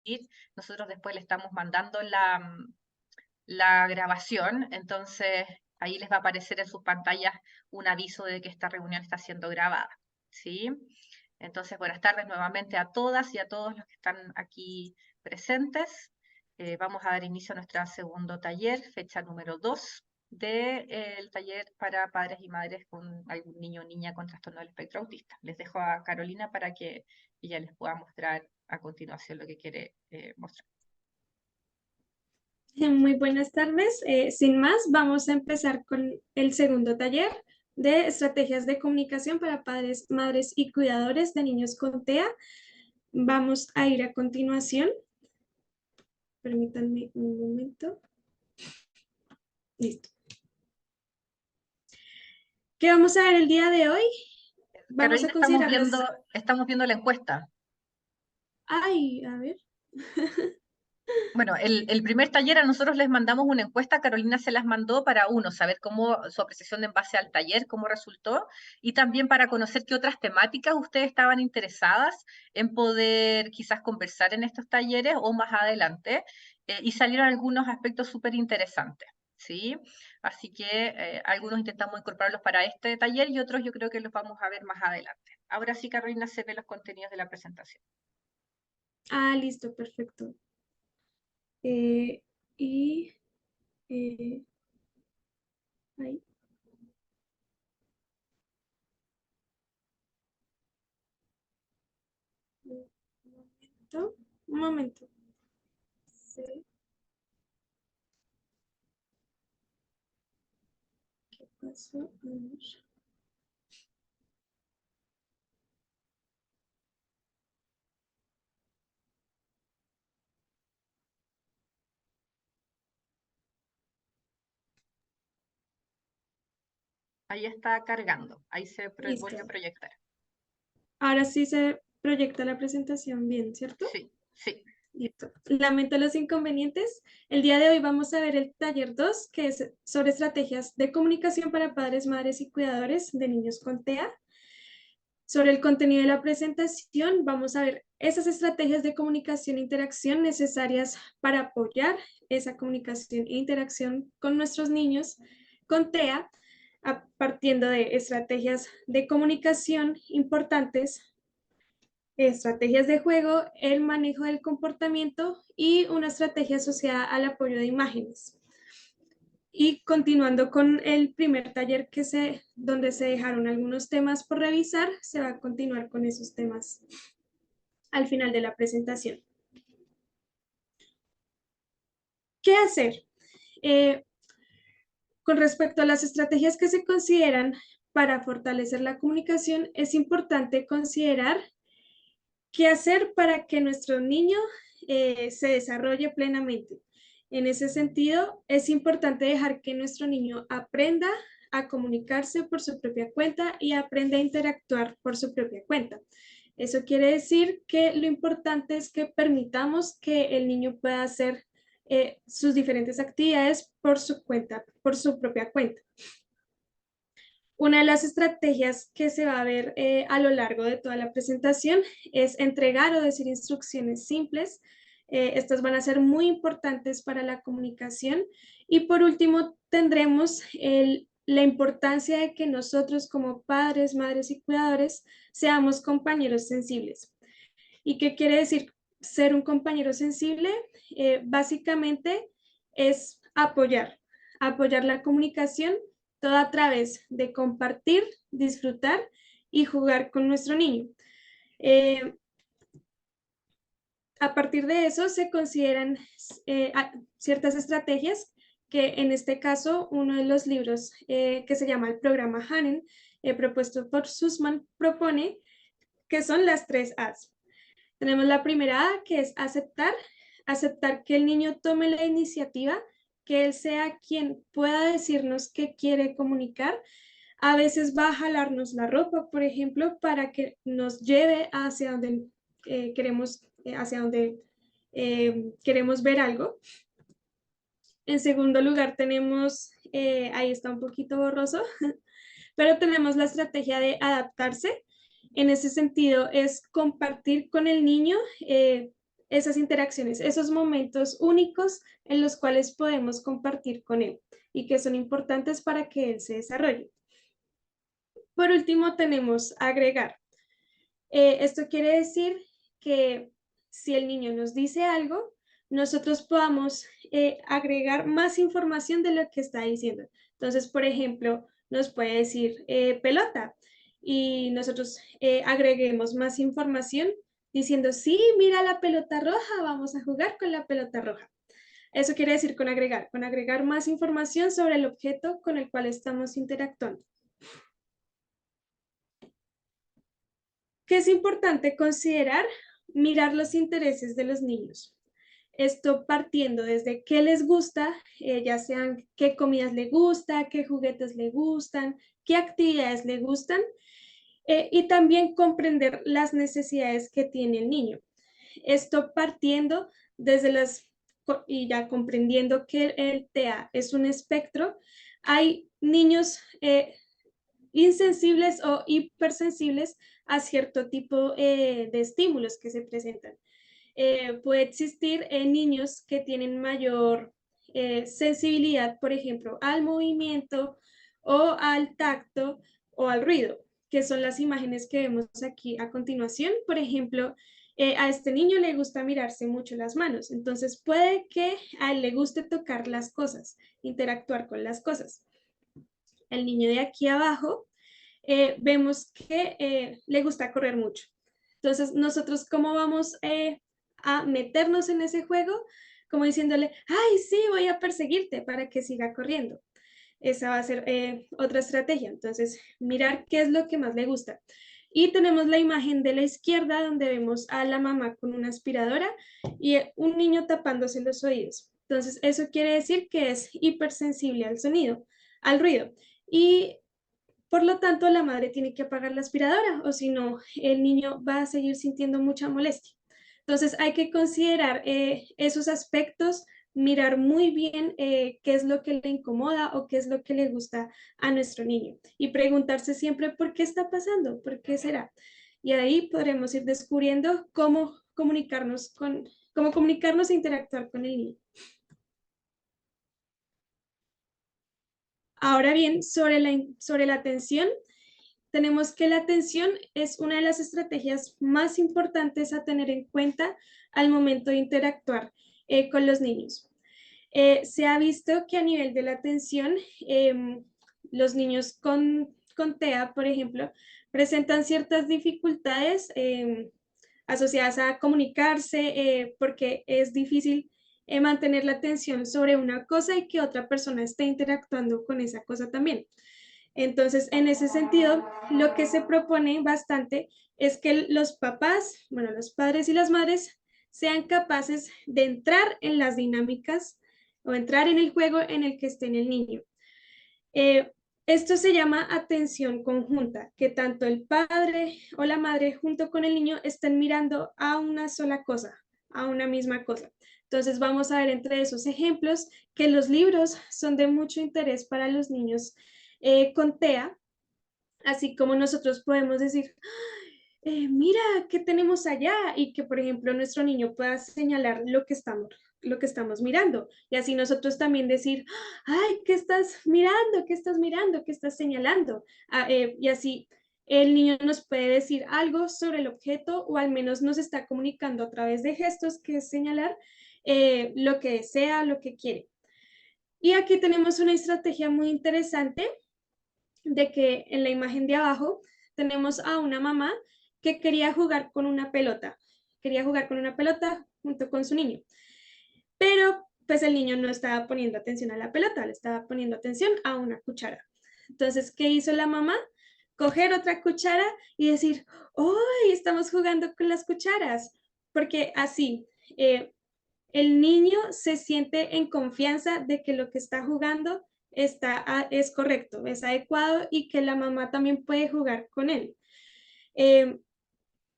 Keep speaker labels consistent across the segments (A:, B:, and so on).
A: transmitir, nosotros después le estamos mandando la grabación, entonces ahí les va a aparecer en sus pantallas un aviso de que esta reunión está siendo grabada, ¿sí? Entonces, buenas tardes nuevamente a todas y a todos los que están aquí presentes. Vamos a dar inicio a nuestro segundo taller, fecha número 2 del taller para padres y madres con algún niño o niña con trastorno del espectro autista. Les dejo a Carolina para que ella les pueda mostrar a continuación lo que quiere mostrar.
B: Muy buenas tardes. Sin más, vamos a empezar con el segundo taller de estrategias de comunicación para padres, madres y cuidadores de niños con TEA. Vamos a ir a continuación. Permítanme un momento. Listo. ¿Qué vamos a ver el día de hoy? Vamos
A: Carolina,
B: a considerar las...
A: estamos viendo la encuesta.
B: Ay, a ver.
A: Bueno, el primer taller a nosotros les mandamos una encuesta, Carolina se las mandó para saber cómo su apreciación en base al taller, cómo resultó, y también para conocer qué otras temáticas ustedes estaban interesadas en poder quizás conversar en estos talleres o más adelante, y salieron algunos aspectos súper interesantes, ¿sí? Así que algunos intentamos incorporarlos para este taller y otros yo creo que los vamos a ver más adelante. Ahora sí, Carolina, se ve los contenidos de la presentación.
B: Ah, listo, perfecto. Y... ahí. Un momento. Sí. ¿Qué pasó? A ver.
A: Ahí está cargando, ahí se
B: Listo.
A: volvió a proyectar.
B: Ahora sí se proyecta la presentación bien, ¿cierto?
A: Sí, sí.
B: Listo. Lamento los inconvenientes. El día de hoy vamos a ver el taller 2, que es sobre estrategias de comunicación para padres, madres y cuidadores de niños con TEA. Sobre el contenido de la presentación, vamos a ver esas estrategias de comunicación e interacción necesarias para apoyar esa comunicación e interacción con nuestros niños con TEA, partiendo de estrategias de comunicación importantes, estrategias de juego, el manejo del comportamiento y una estrategia asociada al apoyo de imágenes. Y continuando con el primer taller donde se dejaron algunos temas por revisar, se va a continuar con esos temas al final de la presentación. ¿Qué hacer? Con respecto a las estrategias que se consideran para fortalecer la comunicación, es importante considerar qué hacer para que nuestro niño se desarrolle plenamente. En ese sentido, es importante dejar que nuestro niño aprenda a comunicarse por su propia cuenta y aprenda a interactuar por su propia cuenta. Eso quiere decir que lo importante es que permitamos que el niño pueda hacer sus diferentes actividades por su cuenta, por su propia cuenta. Una de las estrategias que se va a ver a lo largo de toda la presentación es entregar o decir instrucciones simples. Estas van a ser muy importantes para la comunicación. Y por último, tendremos la importancia de que nosotros como padres, madres y cuidadores seamos compañeros sensibles. ¿Y qué quiere decir ser un compañero sensible? Básicamente es apoyar la comunicación, todo a través de compartir, disfrutar y jugar con nuestro niño. A partir de eso se consideran ciertas estrategias que en este caso uno de los libros que se llama el programa Hanen, propuesto por Sussman, propone que son las 3 A's. Tenemos la primera A, que es aceptar que el niño tome la iniciativa, que él sea quien pueda decirnos qué quiere comunicar. A veces va a jalarnos la ropa, por ejemplo, para que nos lleve hacia donde queremos ver algo. En segundo lugar, tenemos, ahí está un poquito borroso, pero tenemos la estrategia de adaptarse. En ese sentido, es compartir con el niño esas interacciones, esos momentos únicos en los cuales podemos compartir con él y que son importantes para que él se desarrolle. Por último, tenemos agregar. Esto quiere decir que si el niño nos dice algo, nosotros podamos agregar más información de lo que está diciendo. Entonces, por ejemplo, nos puede decir pelota y nosotros agreguemos más información diciendo, sí, mira la pelota roja, vamos a jugar con la pelota roja. Eso quiere decir con agregar más información sobre el objeto con el cual estamos interactuando. ¿Qué es importante considerar? Mirar los intereses de los niños. Esto partiendo desde qué les gusta, ya sean qué comidas les gusta, qué juguetes les gustan, qué actividades les gustan, y también comprender las necesidades que tiene el niño. Esto partiendo desde y ya comprendiendo que el TEA es un espectro, hay niños insensibles o hipersensibles a cierto tipo de estímulos que se presentan. Puede existir niños que tienen mayor sensibilidad, por ejemplo, al movimiento o al tacto o al ruido, que son las imágenes que vemos aquí a continuación. Por ejemplo, a este niño le gusta mirarse mucho las manos, entonces puede que a él le guste tocar las cosas, interactuar con las cosas. El niño de aquí abajo vemos que le gusta correr mucho. Entonces, nosotros, ¿cómo vamos a meternos en ese juego? Como diciéndole, ay, sí, voy a perseguirte para que siga corriendo. Esa va a ser otra estrategia. Entonces, mirar qué es lo que más le gusta. Y tenemos la imagen de la izquierda donde vemos a la mamá con una aspiradora y un niño tapándose los oídos. Entonces, eso quiere decir que es hipersensible al sonido, al ruido. Y por lo tanto, la madre tiene que apagar la aspiradora o si no, el niño va a seguir sintiendo mucha molestia. Entonces, hay que considerar esos aspectos, mirar muy bien qué es lo que le incomoda o qué es lo que le gusta a nuestro niño y preguntarse siempre por qué está pasando, por qué será. Y ahí podremos ir descubriendo cómo comunicarnos e interactuar con el niño. Ahora bien, sobre la atención, tenemos que la atención es una de las estrategias más importantes a tener en cuenta al momento de interactuar con los niños. Se ha visto que a nivel de la atención, los niños con TEA, por ejemplo, presentan ciertas dificultades asociadas a comunicarse porque es difícil mantener la atención sobre una cosa y que otra persona esté interactuando con esa cosa también. Entonces, en ese sentido, lo que se propone bastante es que los papás, bueno, los padres y las madres sean capaces de entrar en las dinámicas o entrar en el juego en el que esté el niño. Esto se llama atención conjunta, que tanto el padre o la madre junto con el niño estén mirando a una sola cosa, a una misma cosa. Entonces vamos a ver entre esos ejemplos que los libros son de mucho interés para los niños con TEA, así como nosotros podemos decir, mira, ¿qué tenemos allá? Y que, por ejemplo, nuestro niño pueda señalar lo que estamos mirando. Y así nosotros también decir, ay, ¿qué estás mirando? ¿Qué estás mirando? ¿Qué estás señalando? Y así el niño nos puede decir algo sobre el objeto o al menos nos está comunicando a través de gestos, que es señalar lo que desea, lo que quiere. Y aquí tenemos una estrategia muy interesante de que en la imagen de abajo tenemos a una mamá que quería jugar con una pelota. Quería jugar con una pelota junto con su niño. Pero pues el niño no estaba poniendo atención a la pelota, le estaba poniendo atención a una cuchara. Entonces, ¿qué hizo la mamá? Coger otra cuchara y decir, ¡hoy estamos jugando con las cucharas! Porque así el niño se siente en confianza de que lo que está jugando es correcto, es adecuado y que la mamá también puede jugar con él. Eh,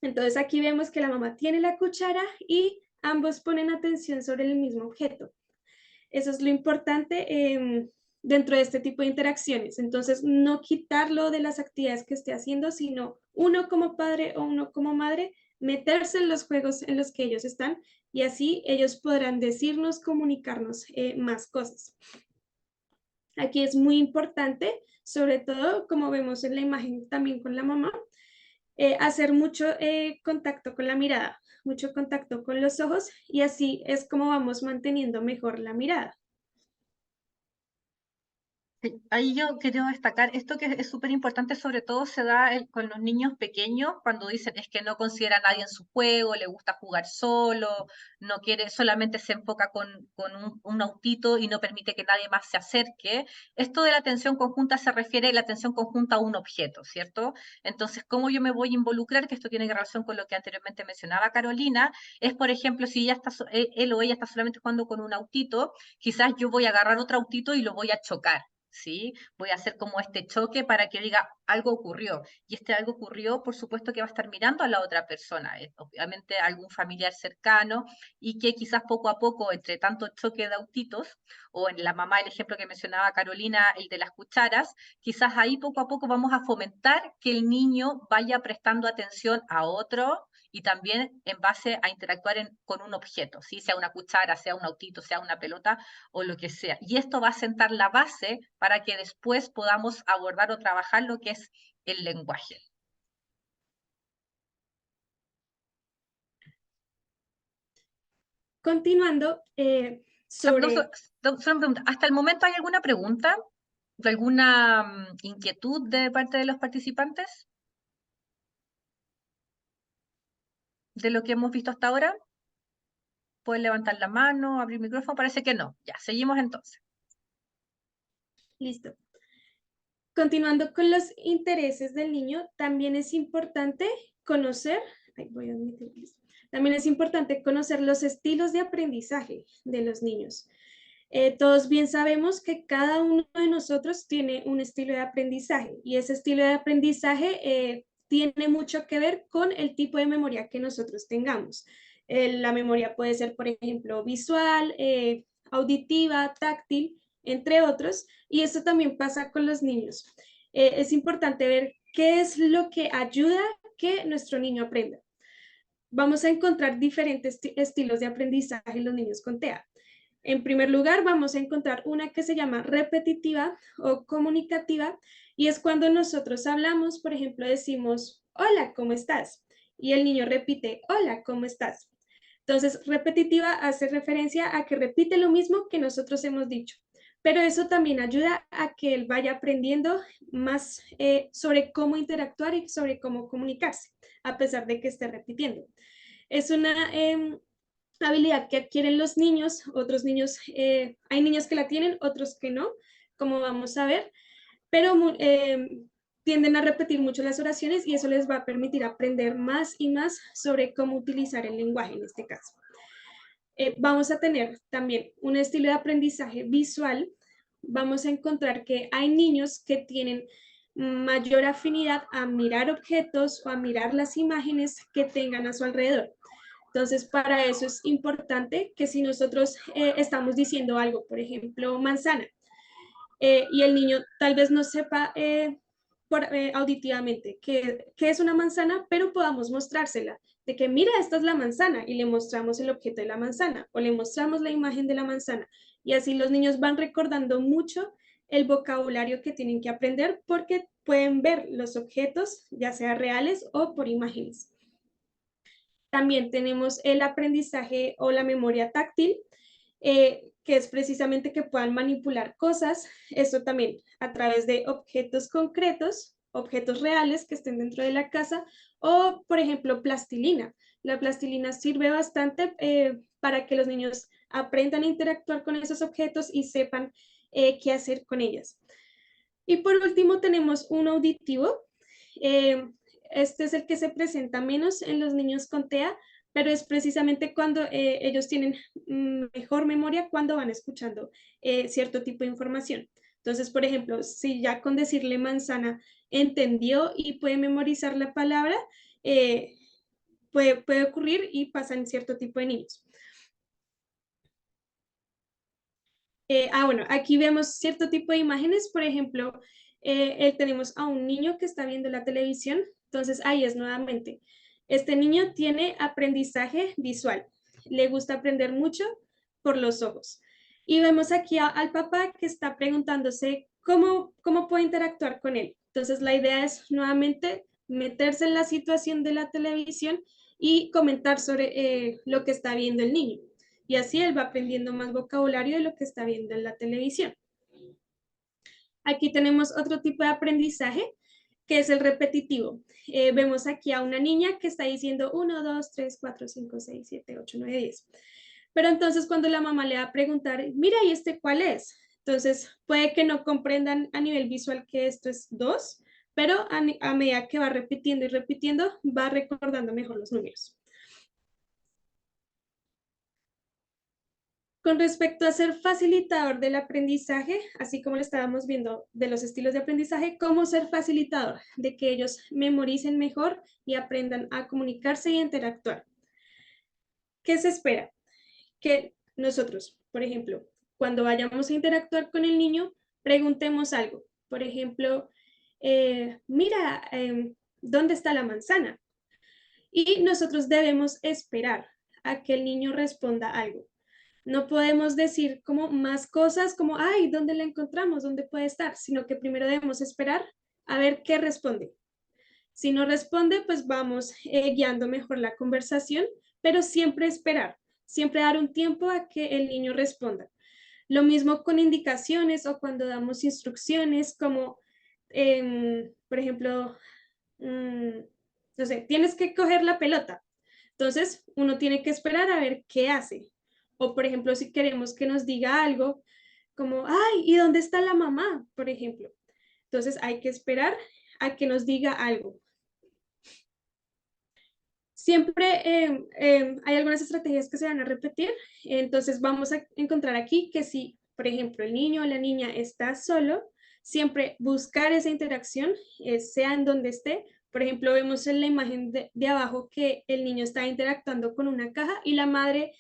B: entonces aquí vemos que la mamá tiene la cuchara y ambos ponen atención sobre el mismo objeto. Eso es lo importante dentro de este tipo de interacciones. Entonces, no quitarlo de las actividades que esté haciendo, sino uno como padre o uno como madre meterse en los juegos en los que ellos están y así ellos podrán decirnos, comunicarnos más cosas. Aquí es muy importante, sobre todo como vemos en la imagen también con la mamá, hacer mucho contacto con la mirada, mucho contacto con los ojos y así es como vamos manteniendo mejor la mirada.
A: Sí, ahí yo quiero destacar esto que es súper importante, sobre todo se da con los niños pequeños cuando dicen es que no considera a nadie en su juego, le gusta jugar solo, no quiere, solamente se enfoca con un autito y no permite que nadie más se acerque. Esto de la atención conjunta se refiere a la atención conjunta a un objeto, ¿cierto? Entonces, ¿cómo yo me voy a involucrar? Que esto tiene relación con lo que anteriormente mencionaba Carolina, es por ejemplo, si ya está, él o ella está solamente jugando con un autito, quizás yo voy a agarrar otro autito y lo voy a chocar. ¿Sí? Voy a hacer como este choque para que diga algo ocurrió. Y este algo ocurrió, por supuesto que va a estar mirando a la otra persona, obviamente algún familiar cercano, y que quizás poco a poco, entre tanto choque de autitos, o en la mamá, el ejemplo que mencionaba Carolina, el de las cucharas, quizás ahí poco a poco vamos a fomentar que el niño vaya prestando atención a otro y también en base a interactuar con un objeto, ¿sí? Sea una cuchara, sea un autito, sea una pelota o lo que sea. Y esto va a sentar la base para que después podamos abordar o trabajar lo que es el lenguaje.
B: Continuando sobre...
A: Solo una pregunta. ¿Hasta el momento hay alguna pregunta? ¿Alguna inquietud de parte de los participantes? ¿De lo que hemos visto hasta ahora? ¿Pueden levantar la mano, abrir el micrófono? Parece que no. Ya, seguimos entonces.
B: Listo. Continuando con los intereses del niño, también es importante conocer, también es importante conocer los estilos de aprendizaje de los niños. Todos bien sabemos que cada uno de nosotros tiene un estilo de aprendizaje y ese estilo de aprendizaje tiene mucho que ver con el tipo de memoria que nosotros tengamos. La memoria puede ser, por ejemplo, visual, auditiva, táctil, entre otros, y esto también pasa con los niños. Es importante ver qué es lo que ayuda a que nuestro niño aprenda. Vamos a encontrar diferentes estilos de aprendizaje en los niños con TEA. En primer lugar, vamos a encontrar una que se llama repetitiva o comunicativa y es cuando nosotros hablamos, por ejemplo, decimos, hola, ¿cómo estás? Y el niño repite, hola, ¿cómo estás? Entonces, repetitiva hace referencia a que repite lo mismo que nosotros hemos dicho, pero eso también ayuda a que él vaya aprendiendo más sobre cómo interactuar y sobre cómo comunicarse, a pesar de que esté repitiendo. Es una habilidad que adquieren los niños, otros niños, hay niños que la tienen, otros que no, como vamos a ver, pero tienden a repetir mucho las oraciones y eso les va a permitir aprender más y más sobre cómo utilizar el lenguaje en este caso. Vamos a tener también un estilo de aprendizaje visual. Vamos a encontrar que hay niños que tienen mayor afinidad a mirar objetos o a mirar las imágenes que tengan a su alrededor. Entonces, para eso es importante que si nosotros estamos diciendo algo, por ejemplo, manzana, y el niño tal vez no sepa auditivamente qué es una manzana, pero podamos mostrársela, de que mira, esta es la manzana, y le mostramos el objeto de la manzana, o le mostramos la imagen de la manzana, y así los niños van recordando mucho el vocabulario que tienen que aprender porque pueden ver los objetos, ya sea reales o por imágenes. También tenemos el aprendizaje o la memoria táctil, que es precisamente que puedan manipular cosas, esto también a través de objetos concretos, objetos reales que estén dentro de la casa, o por ejemplo plastilina. La plastilina sirve bastante para que los niños aprendan a interactuar con esos objetos y sepan qué hacer con ellas. Y por último tenemos un auditivo. Eh, este es el que se presenta menos en los niños con TEA, pero es precisamente cuando ellos tienen mejor memoria cuando van escuchando cierto tipo de información. Entonces, por ejemplo, si ya con decirle manzana entendió y puede memorizar la palabra, puede ocurrir y pasa en cierto tipo de niños. Bueno, aquí vemos cierto tipo de imágenes, por ejemplo, tenemos a un niño que está viendo la televisión, entonces ahí es nuevamente. Este niño tiene aprendizaje visual, le gusta aprender mucho por los ojos. Y vemos aquí al papá que está preguntándose cómo puede interactuar con él. Entonces la idea es nuevamente meterse en la situación de la televisión y comentar sobre lo que está viendo el niño. Y así él va aprendiendo más vocabulario de lo que está viendo en la televisión. Aquí tenemos otro tipo de aprendizaje, que es el repetitivo. Vemos aquí a una niña que está diciendo 1, 2, 3, 4, 5, 6, 7, 8, 9, 10. Pero entonces cuando la mamá le va a preguntar, mira, ¿y este cuál es? Entonces puede que no comprendan a nivel visual que esto es 2, pero a medida que va repitiendo y repitiendo, va recordando mejor los números. Con respecto a ser facilitador del aprendizaje, así como lo estábamos viendo de los estilos de aprendizaje, cómo ser facilitador de que ellos memoricen mejor y aprendan a comunicarse y a interactuar. ¿Qué se espera? Que nosotros, por ejemplo, cuando vayamos a interactuar con el niño, preguntemos algo. Por ejemplo, mira, ¿dónde está la manzana? Y nosotros debemos esperar a que el niño responda algo. No podemos decir como más cosas como, ay, ¿dónde la encontramos? ¿Dónde puede estar? Sino que primero debemos esperar a ver qué responde. Si no responde, pues vamos guiando mejor la conversación, pero siempre esperar, siempre dar un tiempo a que el niño responda. Lo mismo con indicaciones o cuando damos instrucciones como, por ejemplo, no sé, tienes que coger la pelota. Entonces, uno tiene que esperar a ver qué hace. O, por ejemplo, si queremos que nos diga algo, como, ay, ¿y dónde está la mamá? Por ejemplo. Entonces, hay que esperar a que nos diga algo. Siempre hay algunas estrategias que se van a repetir, entonces vamos a encontrar aquí que si, por ejemplo, el niño o la niña está solo, siempre buscar esa interacción, sea en donde esté. Por ejemplo, vemos en la imagen de abajo que el niño está interactuando con una caja y la madre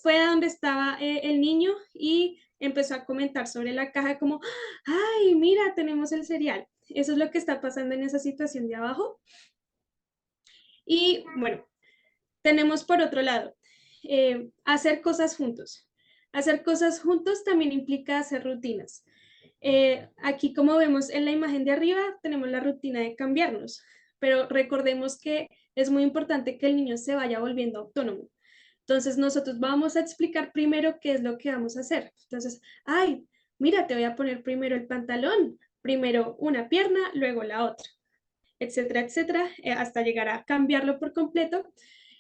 B: fue a donde estaba el niño y empezó a comentar sobre la caja como, ay, mira, tenemos el cereal. Eso es lo que está pasando en esa situación de abajo. Y bueno, tenemos por otro lado, hacer cosas juntos. Hacer cosas juntos también implica hacer rutinas. Aquí, como vemos en la imagen de arriba, tenemos la rutina de cambiarnos, pero recordemos que es muy importante que el niño se vaya volviendo autónomo. Entonces, nosotros vamos a explicar primero qué es lo que vamos a hacer. Entonces, ay, mira, te voy a poner primero el pantalón, primero una pierna, luego la otra, etcétera, etcétera, hasta llegar a cambiarlo por completo.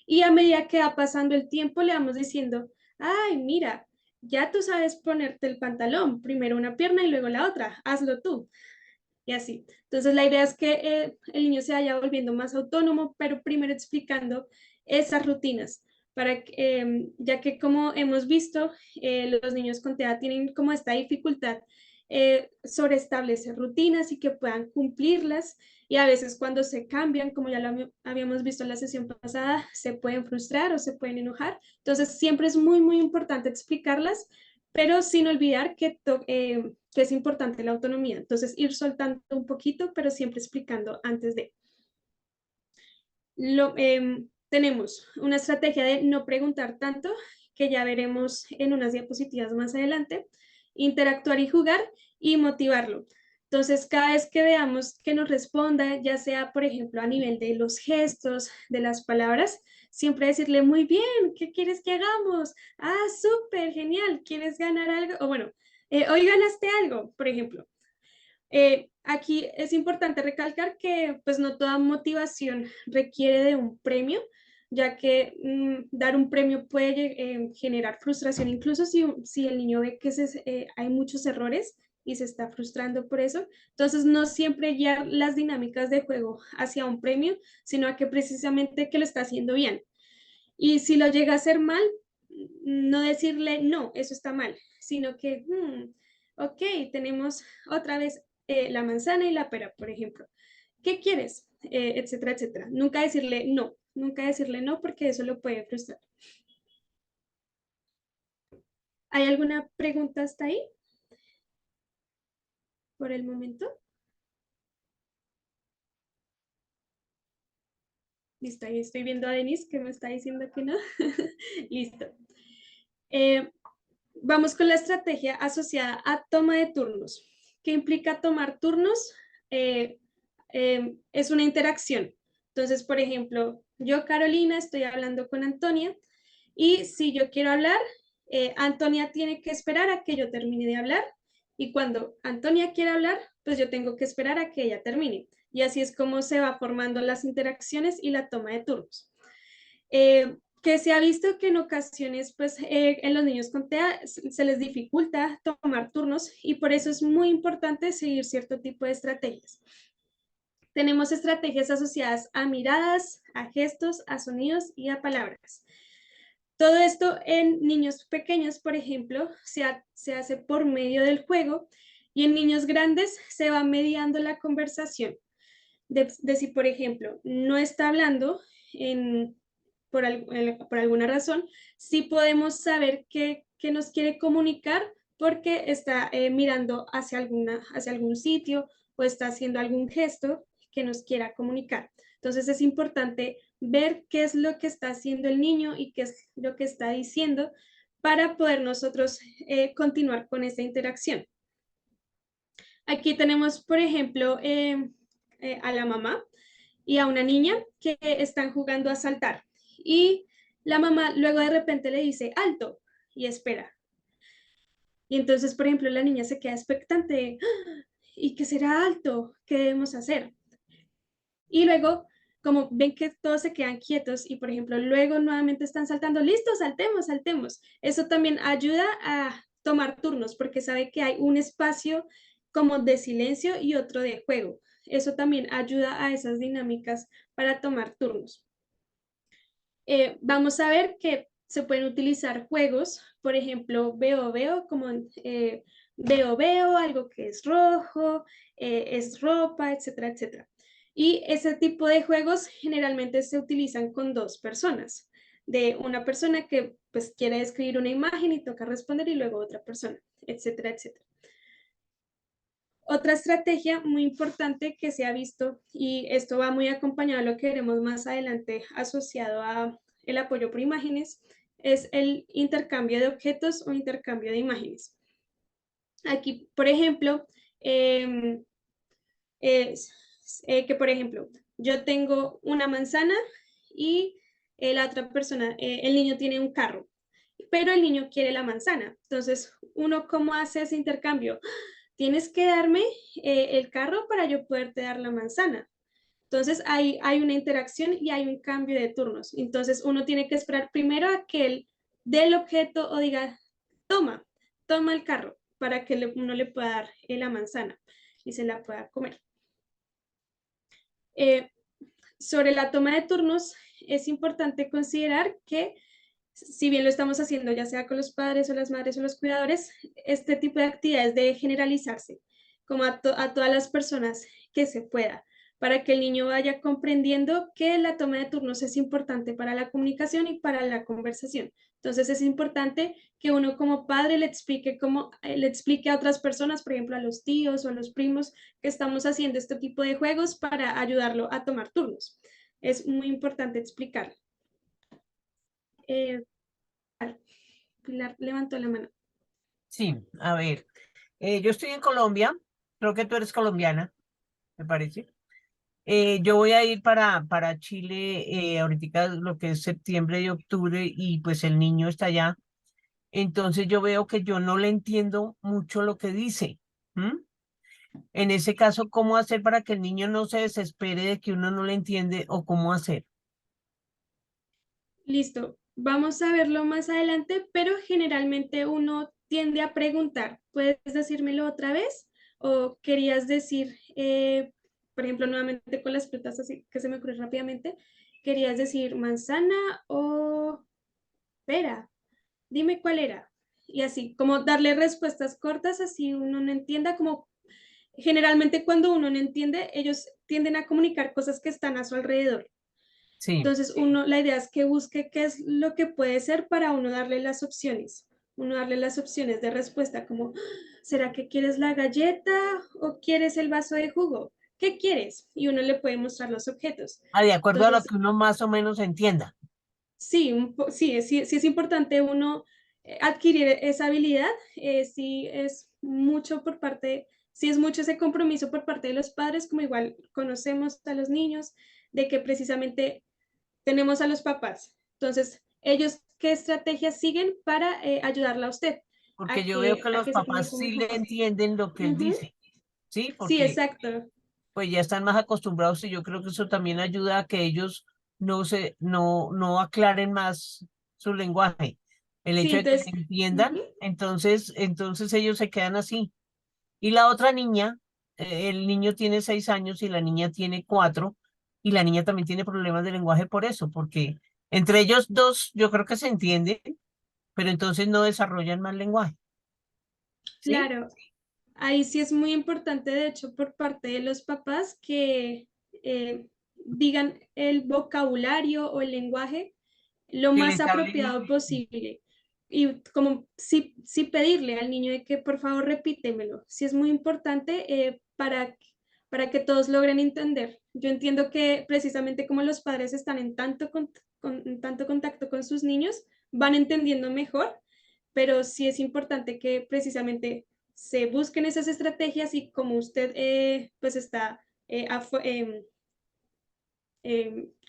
B: Y a medida que va pasando el tiempo, le vamos diciendo, ay, mira, ya tú sabes ponerte el pantalón, primero una pierna y luego la otra, hazlo tú. Y así. Entonces, la idea es que el niño se vaya volviendo más autónomo, pero primero explicando esas rutinas, para que, ya que como hemos visto, los niños con TEA tienen como esta dificultad sobre establecer rutinas y que puedan cumplirlas. Y a veces cuando se cambian, como ya lo habíamos visto en la sesión pasada, se pueden frustrar o se pueden enojar. Entonces, siempre es muy, muy importante explicarlas, pero sin olvidar que es importante la autonomía. Entonces, ir soltando un poquito, pero siempre explicando antes de. Tenemos una estrategia de no preguntar tanto, que ya veremos en unas diapositivas más adelante, interactuar y jugar y motivarlo. Entonces, cada vez que veamos que nos responda, ya sea, por ejemplo, a nivel de los gestos, de las palabras, siempre decirle, muy bien, ¿qué quieres que hagamos? Ah, súper, genial, ¿quieres ganar algo? O bueno, hoy ganaste algo, por ejemplo. Aquí es importante recalcar que pues no toda motivación requiere de un premio, ya que dar un premio puede generar frustración, incluso si el niño ve que hay muchos errores y se está frustrando por eso. Entonces, no siempre guiar las dinámicas de juego hacia un premio, sino a que precisamente que lo está haciendo bien. Y si lo llega a hacer mal, no decirle, no, eso está mal, sino que, ok, tenemos otra vez la manzana y la pera, por ejemplo. ¿Qué quieres? Etcétera, etcétera. Nunca decirle no porque eso lo puede frustrar. ¿Hay alguna pregunta hasta ahí por el momento? Listo, ahí estoy viendo a Denise que me está diciendo que no. Listo. Eh, Vamos con la estrategia asociada a toma de turnos. ¿Qué implica tomar turnos? Eh, es una interacción. Entonces, por ejemplo, yo, Carolina, estoy hablando con Antonia y si yo quiero hablar, Antonia tiene que esperar a que yo termine de hablar y cuando Antonia quiere hablar, pues yo tengo que esperar a que ella termine. Y así es como se va formando las interacciones y la toma de turnos. Que se ha visto que en ocasiones, pues, en los niños con TEA se les dificulta tomar turnos y por eso es muy importante seguir cierto tipo de estrategias. Tenemos estrategias asociadas a miradas, a gestos, a sonidos y a palabras. Todo esto en niños pequeños, por ejemplo, se hace por medio del juego y en niños grandes se va mediando la conversación. De si, por ejemplo, no está hablando en, por alguna razón, sí podemos saber qué nos quiere comunicar porque está mirando hacia algún sitio o está haciendo algún gesto que nos quiera comunicar. Entonces es importante ver qué es lo que está haciendo el niño y qué es lo que está diciendo para poder nosotros continuar con esta interacción. Aquí tenemos, por ejemplo, a la mamá y a una niña que están jugando a saltar. Y la mamá luego de repente le dice alto y espera. Y entonces, por ejemplo, la niña se queda expectante. ¡Ah! ¿Y qué será alto? ¿Qué debemos hacer? Y luego, como ven que todos se quedan quietos y, por ejemplo, luego nuevamente están saltando, listo, saltemos, saltemos. Eso también ayuda a tomar turnos porque sabe que hay un espacio como de silencio y otro de juego. Eso también ayuda a esas dinámicas para tomar turnos. Vamos a ver que se pueden utilizar juegos, por ejemplo, veo, como veo, algo que es rojo, es ropa, etcétera, etcétera. Y ese tipo de juegos generalmente se utilizan con dos personas, de una persona que pues quiere escribir una imagen y toca responder y luego otra persona, etcétera, etcétera. Otra estrategia muy importante que se ha visto, y esto va muy acompañado a lo que veremos más adelante asociado a el apoyo por imágenes, es el intercambio de objetos o intercambio de imágenes. Aquí, por ejemplo, es que, por ejemplo, yo tengo una manzana y la otra persona, el niño tiene un carro, pero el niño quiere la manzana. Entonces, uno, ¿cómo hace ese intercambio? Tienes que darme el carro para yo poderte dar la manzana. Entonces hay una interacción y hay un cambio de turnos. Entonces uno tiene que esperar primero a que él dé el objeto o diga, toma, toma el carro para que uno le pueda dar la manzana y se la pueda comer. Eh, Sobre la toma de turnos, es importante considerar que si bien lo estamos haciendo ya sea con los padres o las madres o los cuidadores, este tipo de actividades debe generalizarse como a todas las personas que se pueda, para que el niño vaya comprendiendo que la toma de turnos es importante para la comunicación y para la conversación. Entonces es importante que uno como padre le explique cómo le explique a otras personas, por ejemplo a los tíos o a los primos, que estamos haciendo este tipo de juegos para ayudarlo a tomar turnos. Es muy importante explicar. Eh, Pilar levantó la mano.
C: Sí, a ver, yo estoy en Colombia, creo que tú eres colombiana, me parece. Yo voy a ir para Chile ahorita lo que es septiembre y octubre y pues el niño está allá. Entonces yo veo que yo no le entiendo mucho lo que dice. ¿M? En ese caso, ¿cómo hacer para que el niño no se desespere de que uno no le entiende o cómo hacer?
B: Listo, vamos a verlo más adelante, pero generalmente uno tiende a preguntar, ¿puedes decírmelo otra vez? ¿O querías decir, por ejemplo, nuevamente con las frutas así que se me ocurre rápidamente, querías decir manzana o pera? Dime cuál era. Y así, como darle respuestas cortas, así uno no entienda, como generalmente cuando uno no entiende, ellos tienden a comunicar cosas que están a su alrededor.
C: Sí,
B: Entonces, uno, la idea es que busque qué es lo que puede ser para uno darle las opciones. Uno darle las opciones de respuesta, como, ¿será que quieres la galleta o quieres el vaso de jugo? ¿qué quieres? Y uno le puede mostrar los objetos.
C: Ah, de acuerdo a lo
B: Entonces,
C: que uno más o menos entienda.
B: sí, sí es importante uno adquirir esa habilidad, sí es mucho por parte, sí es mucho ese compromiso por parte de los padres, como igual conocemos a los niños, de que precisamente tenemos a los papás. Entonces, ellos, ¿qué estrategias siguen para ayudarla a usted
C: Porque yo veo que
B: a
C: los
B: que se
C: papás
B: comunique
C: sí le
B: mejor?
C: entienden lo que él
B: Ujú.
C: dice, ¿sí?
B: Sí,
C: Porque
B: exacto.
C: pues ya están más acostumbrados y yo creo que eso también ayuda a que ellos no aclaren más su lenguaje. El
B: Sí,
C: hecho de que se
B: entonces,
C: entiendan,
B: ujú.
C: entonces ellos se quedan así. Y la otra niña, el niño tiene 6 años y la niña tiene 4, y la niña también tiene problemas de lenguaje por eso, porque entre ellos dos yo creo que se entienden, pero entonces no desarrollan más lenguaje, ¿sí?
B: Claro, ahí sí es muy importante, de hecho, por parte de los papás que digan el vocabulario o el lenguaje lo
C: Que
B: más
C: les hablen.
B: apropiado posible. Y como sí pedirle al niño de que por favor repítemelo. Sí es muy importante para que todos logren entender. Yo entiendo que precisamente como los padres están en en tanto contacto con sus niños, van entendiendo mejor, pero sí es importante que precisamente se busquen esas estrategias y como usted pues está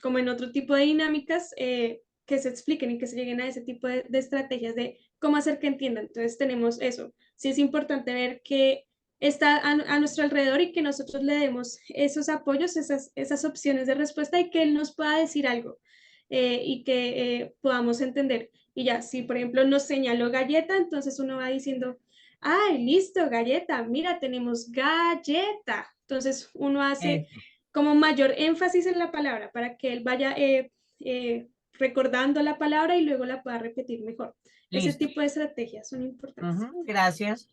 B: como en otro tipo de dinámicas, que se expliquen y que se lleguen a ese tipo de estrategias de cómo hacer que entiendan. Entonces tenemos eso. Sí es importante ver que está a nuestro alrededor y que nosotros le demos esos apoyos, esas opciones de respuesta y que él nos pueda decir algo y que podamos entender. Y ya, si por ejemplo nos señaló galleta, entonces uno va diciendo, ay, listo, galleta, mira, tenemos galleta. Entonces uno hace
C: Eso,
B: como mayor énfasis en la palabra para que él vaya recordando la palabra y luego la pueda repetir mejor. Ese
C: listo.
B: tipo de estrategias son importantes.
C: Ujú, gracias.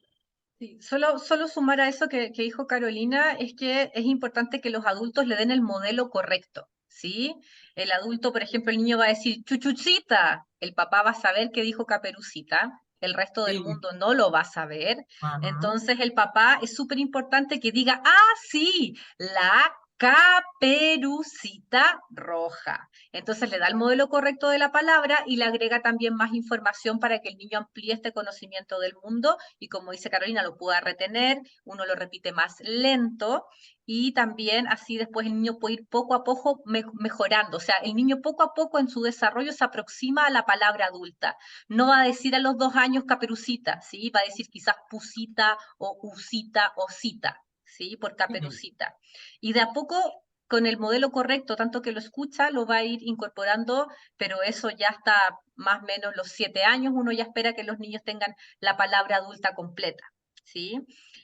A: Sí, solo sumar a eso que dijo Carolina, es que es importante que los adultos le den el modelo correcto, ¿sí? El adulto, por ejemplo, el niño va a decir chuchucita, el papá va a saber que dijo caperucita, el resto del
C: Sí.
A: mundo no lo va a saber.
C: Ajá.
A: Entonces el papá es súper importante que diga, ah, sí, la caperucita roja. Entonces le da el modelo correcto de la palabra y le agrega también más información para que el niño amplíe este conocimiento del mundo y, como dice Carolina, lo pueda retener, uno lo repite más lento y también así después el niño puede ir poco a poco mejorando. O sea, el niño poco a poco en su desarrollo se aproxima a la palabra adulta. No va a decir a los 2 años caperucita, ¿sí? Va a decir quizás pusita o usita o cita, ¿sí? Por
C: Sí.
A: caperucita. Y de a poco, con el modelo correcto, tanto que lo escucha, lo va a ir incorporando, pero eso ya está más o menos los 7 años, uno ya espera que los niños tengan la palabra adulta completa, ¿sí?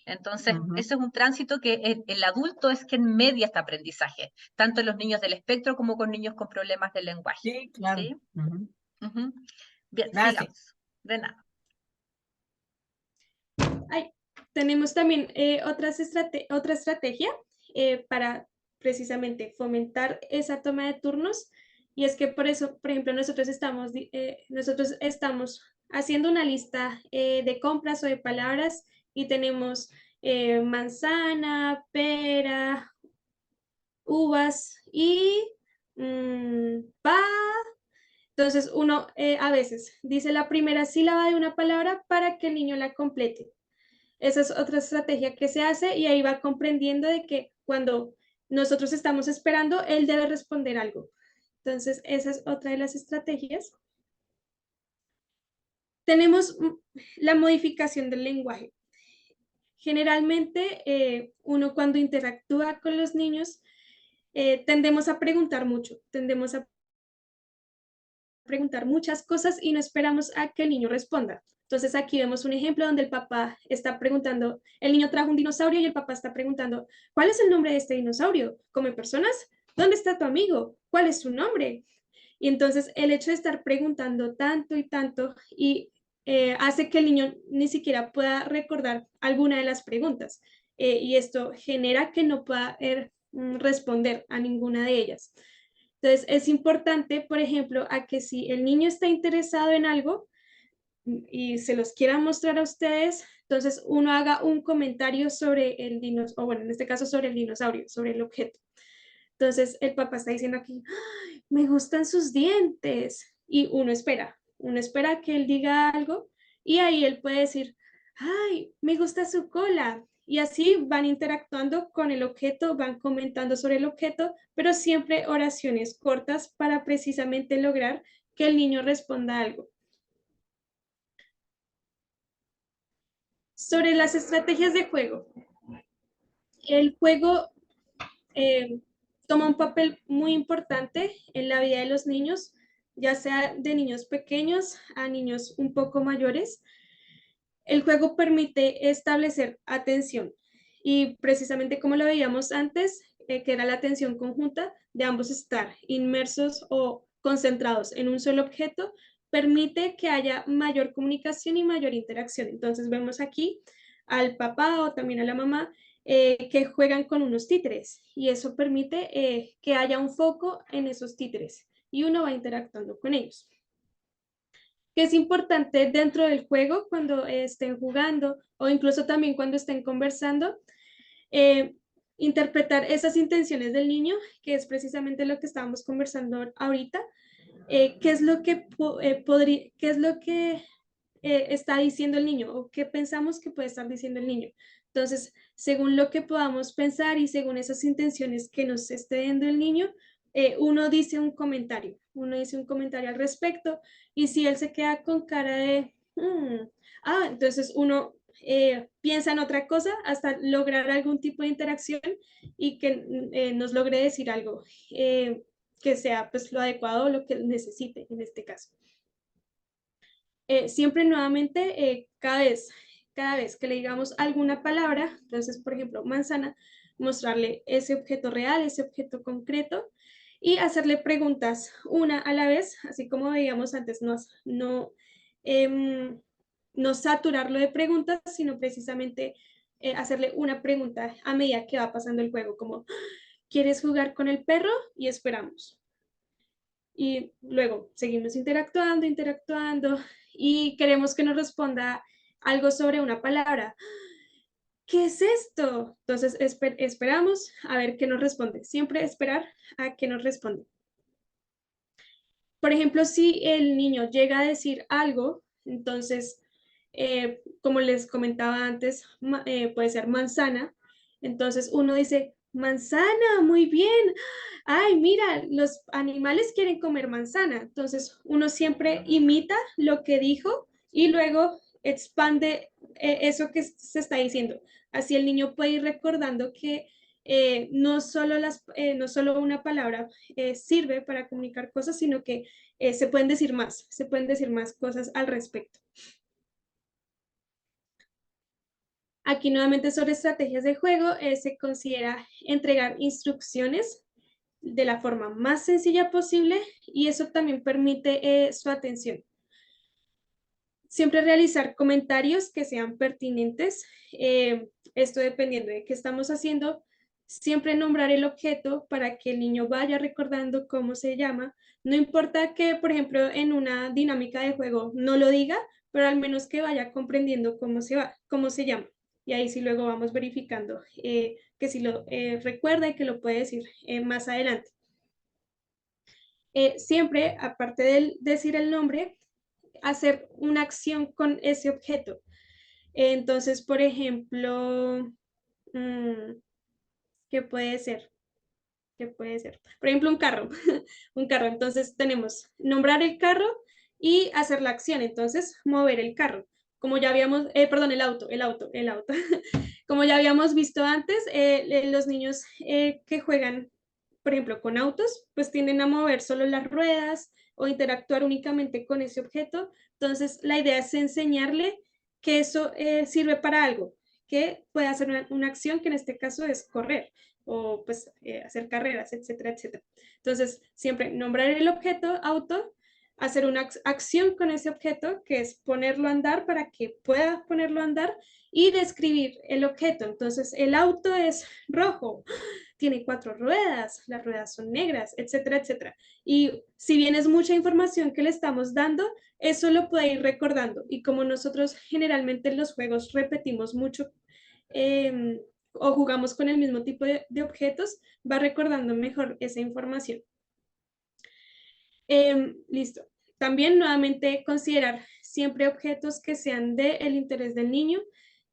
A: Entonces,
C: Ujú.
A: ese es un tránsito que el adulto es quien media este aprendizaje, tanto en los niños del espectro como con niños con problemas de lenguaje,
C: Sí, claro.
A: ¿sí?
C: Ujú.
A: Ujú. Bien,
C: Gracias.
A: sigamos. De nada.
B: Ay, tenemos también otra estrategia para precisamente fomentar esa toma de turnos y es que por eso, por ejemplo, nosotros estamos haciendo una lista de compras o de palabras y tenemos manzana, pera, uvas y pa. Entonces uno a veces dice la primera sílaba de una palabra para que el niño la complete. Esa es otra estrategia que se hace y ahí va comprendiendo de que cuando nosotros estamos esperando, él debe responder algo. Entonces, esa es otra de las estrategias. Tenemos la modificación del lenguaje. Generalmente, uno cuando interactúa con los niños, tendemos a preguntar mucho, tendemos a preguntar muchas cosas y no esperamos a que el niño responda. Entonces aquí vemos un ejemplo donde el papá está preguntando, el niño trajo un dinosaurio y el papá está preguntando, ¿cuál es el nombre de este dinosaurio? ¿Come personas? ¿Dónde está tu amigo? ¿Cuál es su nombre? Y entonces el hecho de estar preguntando tanto y tanto y hace que el niño ni siquiera pueda recordar alguna de las preguntas. Y esto genera que no pueda responder a ninguna de ellas. Entonces, es importante, por ejemplo, a que si el niño está interesado en algo, y se los quiera mostrar a ustedes, entonces uno haga un comentario sobre el dinosaurio, o bueno, en este caso sobre el dinosaurio, sobre el objeto. Entonces el papá está diciendo aquí, "Ay, me gustan sus dientes", y uno espera que él diga algo y ahí él puede decir, "Ay, me gusta su cola", y así van interactuando con el objeto, van comentando sobre el objeto, pero siempre oraciones cortas para precisamente lograr que el niño responda algo. Sobre las estrategias de juego. El juego toma un papel muy importante en la vida de los niños, ya sea de niños pequeños a niños un poco mayores. El juego permite establecer atención y precisamente como lo veíamos antes, que era la atención conjunta de ambos estar inmersos o concentrados en un solo objeto, permite que haya mayor comunicación y mayor interacción. Entonces vemos aquí al papá o también a la mamá que juegan con unos títeres y eso permite que haya un foco en esos títeres y uno va interactuando con ellos. Que es importante dentro del juego cuando estén jugando o incluso también cuando estén conversando, eh, interpretar esas intenciones del niño, que es precisamente lo que estábamos conversando ahorita, qué es lo que qué es lo que está diciendo el niño o qué pensamos que puede estar diciendo el niño. Entonces, según lo que podamos pensar y según esas intenciones que nos esté dando el niño, uno dice un comentario al respecto y si él se queda con cara de, entonces uno piensa en otra cosa hasta lograr algún tipo de interacción y que nos logre decir algo que sea pues lo adecuado o lo que necesite en este caso. Siempre nuevamente, cada vez que le digamos alguna palabra, entonces, por ejemplo, manzana, mostrarle ese objeto real, ese objeto concreto y hacerle preguntas una a la vez, así como veíamos antes, em, no saturarlo de preguntas, sino precisamente hacerle una pregunta a medida que va pasando el juego, como, ¿quieres jugar con el perro? Y esperamos. Y luego seguimos interactuando y queremos que nos responda algo sobre una palabra. ¿Qué es esto? Entonces esperamos a ver qué nos responde. Siempre esperar a que nos responde. Por ejemplo, si el niño llega a decir algo, entonces, como les comentaba antes, puede ser manzana. Entonces uno dice, manzana, muy bien. Ay, mira, los animales quieren comer manzana. Entonces uno siempre imita lo que dijo y luego expande eso que se está diciendo. Así el niño puede ir recordando que no solo una palabra sirve para comunicar cosas, sino que se pueden decir más cosas al respecto. Aquí nuevamente sobre estrategias de juego, se considera entregar instrucciones de la forma más sencilla posible y eso también permite su atención. Siempre realizar comentarios que sean pertinentes, esto dependiendo de qué estamos haciendo, siempre nombrar el objeto para que el niño vaya recordando cómo se llama, no importa que, por ejemplo, en una dinámica de juego no lo diga, pero al menos que vaya comprendiendo cómo se llama. Y ahí sí luego vamos verificando que si lo recuerda y que lo puede decir más adelante. Siempre, aparte de decir el nombre, hacer una acción con ese objeto. Entonces, por ejemplo, ¿qué puede ser? ¿Qué puede ser? Por ejemplo, un carro. Un carro. Entonces tenemos nombrar el carro y hacer la acción. Entonces, mover el carro. Como ya habíamos, perdón, el auto. Como ya habíamos visto antes, los niños que juegan, por ejemplo, con autos, pues tienden a mover solo las ruedas o interactuar únicamente con ese objeto. Entonces, la idea es enseñarle que eso sirve para algo, que puede hacer una acción que en este caso es correr o pues hacer carreras, etcétera, etcétera. Entonces, siempre nombrar el objeto auto, hacer una acción con ese objeto, que es ponerlo a andar para que pueda ponerlo a andar, y describir el objeto. Entonces, el auto es rojo, tiene 4 ruedas, las ruedas son negras, etcétera, etcétera. Y si bien es mucha información que le estamos dando, eso lo puede ir recordando. Y como nosotros generalmente en los juegos repetimos mucho o jugamos con el mismo tipo de objetos, va recordando mejor esa información. Listo. También nuevamente considerar siempre objetos que sean del interés del niño,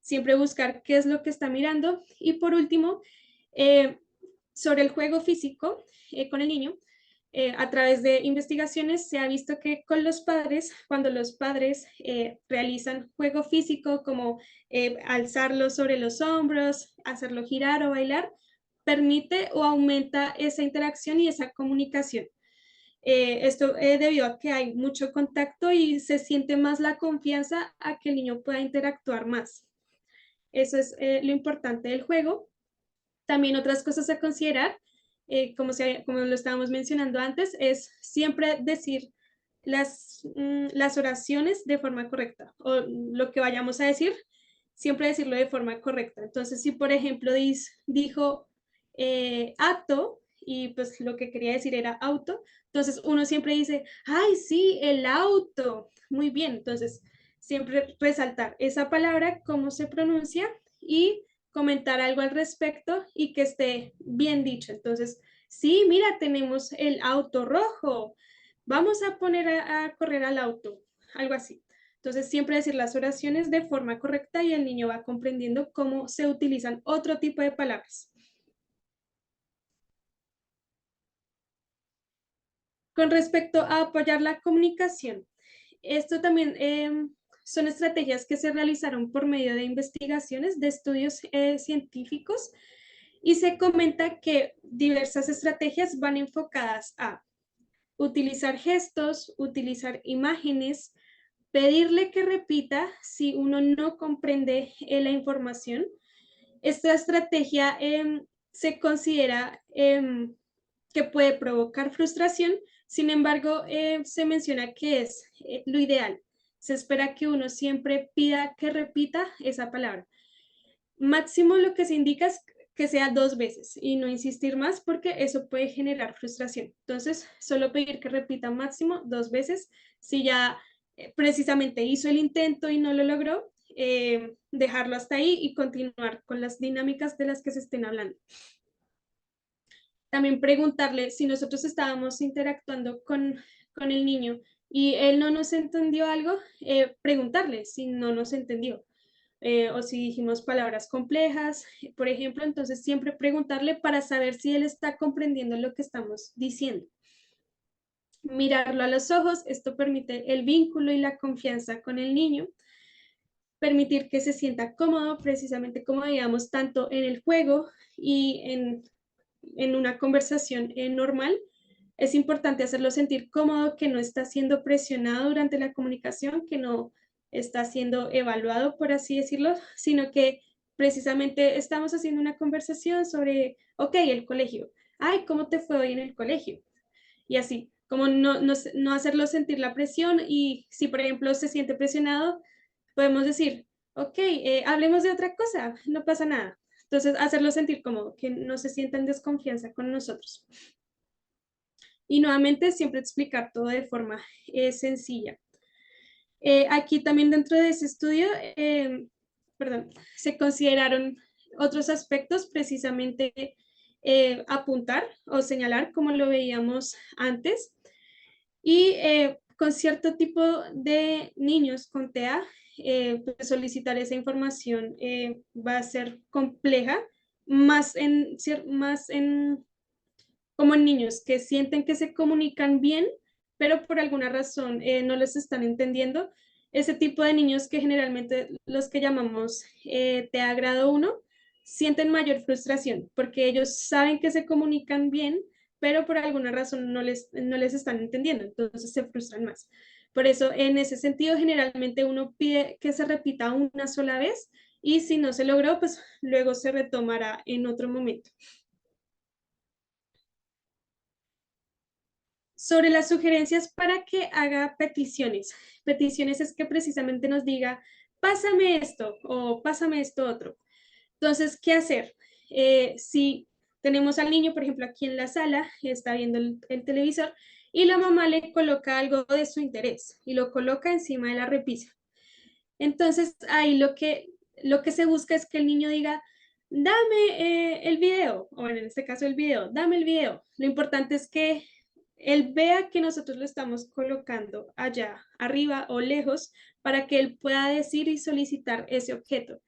B: siempre buscar qué es lo que está mirando. Y por último, sobre el juego físico con el niño, a través de investigaciones se ha visto que con los padres, cuando los padres realizan juego físico como alzarlo sobre los hombros, hacerlo girar o bailar, permite o aumenta esa interacción y esa comunicación. Esto debido a que hay mucho contacto y se siente más la confianza a que el niño pueda interactuar más. Eso es lo importante del juego. También otras cosas a considerar, como lo estábamos mencionando antes, es siempre decir las oraciones de forma correcta, o lo que vayamos a decir, siempre decirlo de forma correcta. Entonces, si por ejemplo dijo acto, y pues lo que quería decir era auto, entonces uno siempre dice, ay, sí, el auto, muy bien. Entonces, siempre resaltar esa palabra, cómo se pronuncia y comentar algo al respecto y que esté bien dicho. Entonces, sí, mira, tenemos el auto rojo, vamos a poner a correr al auto, algo así. Entonces, siempre decir las oraciones de forma correcta y el niño va comprendiendo cómo se utilizan otro tipo de palabras. Con respecto a apoyar la comunicación, esto también son estrategias que se realizaron por medio de investigaciones, de estudios científicos, y se comenta que diversas estrategias van enfocadas a utilizar gestos, utilizar imágenes, pedirle que repita si uno no comprende la información. Esta estrategia se considera que puede provocar frustración, sin embargo, se menciona que es lo ideal. Se espera que uno siempre pida que repita esa palabra. Máximo lo que se indica es que sea 2 veces y no insistir más porque eso puede generar frustración. Entonces, solo pedir que repita máximo 2 veces. Si ya precisamente hizo el intento y no lo logró, dejarlo hasta ahí y continuar con las dinámicas de las que se estén hablando. También preguntarle si nosotros estábamos interactuando con el niño y él no nos entendió algo, preguntarle si no nos entendió. O si dijimos palabras complejas, por ejemplo, entonces siempre preguntarle para saber si él está comprendiendo lo que estamos diciendo. Mirarlo a los ojos, esto permite el vínculo y la confianza con el niño, permitir que se sienta cómodo, precisamente como digamos, tanto en el juego y en una conversación normal. Es importante hacerlo sentir cómodo, que no está siendo presionado durante la comunicación, que no está siendo evaluado, por así decirlo, sino que precisamente estamos haciendo una conversación sobre, ok, el colegio. Ay, ¿cómo te fue hoy en el colegio? Y así, como no hacerlo sentir la presión y si, por ejemplo, se siente presionado, podemos decir, ok, hablemos de otra cosa, no pasa nada. Entonces, hacerlo sentir cómodo, que no se sienta en desconfianza con nosotros. Y nuevamente, siempre explicar todo de forma sencilla. Aquí también dentro de ese estudio, perdón, se consideraron otros aspectos, precisamente apuntar o señalar, como lo veíamos antes, y con cierto tipo de niños con TEA, pues solicitar esa información va a ser compleja, más en como en niños que sienten que se comunican bien, pero por alguna razón no les están entendiendo. Ese tipo de niños que generalmente los que llamamos TEA grado 1 sienten mayor frustración porque ellos saben que se comunican bien, pero por alguna razón no les están entendiendo, entonces se frustran más. Por eso, en ese sentido, generalmente uno pide que se repita una sola vez y si no se logró, pues luego se retomará en otro momento. Sobre las sugerencias para que haga peticiones. Peticiones es que precisamente nos diga, pásame esto o pásame esto otro. Entonces, ¿qué hacer? Si tenemos al niño, por ejemplo, aquí en la sala, está viendo el televisor y la mamá le coloca algo de su interés y lo coloca encima de la repisa. Entonces, ahí lo que se busca es que el niño diga, dame el video, o bueno, en este caso el video, dame el video. Lo importante es que él vea que nosotros lo estamos colocando allá, arriba o lejos, para que él pueda decir y solicitar ese objeto.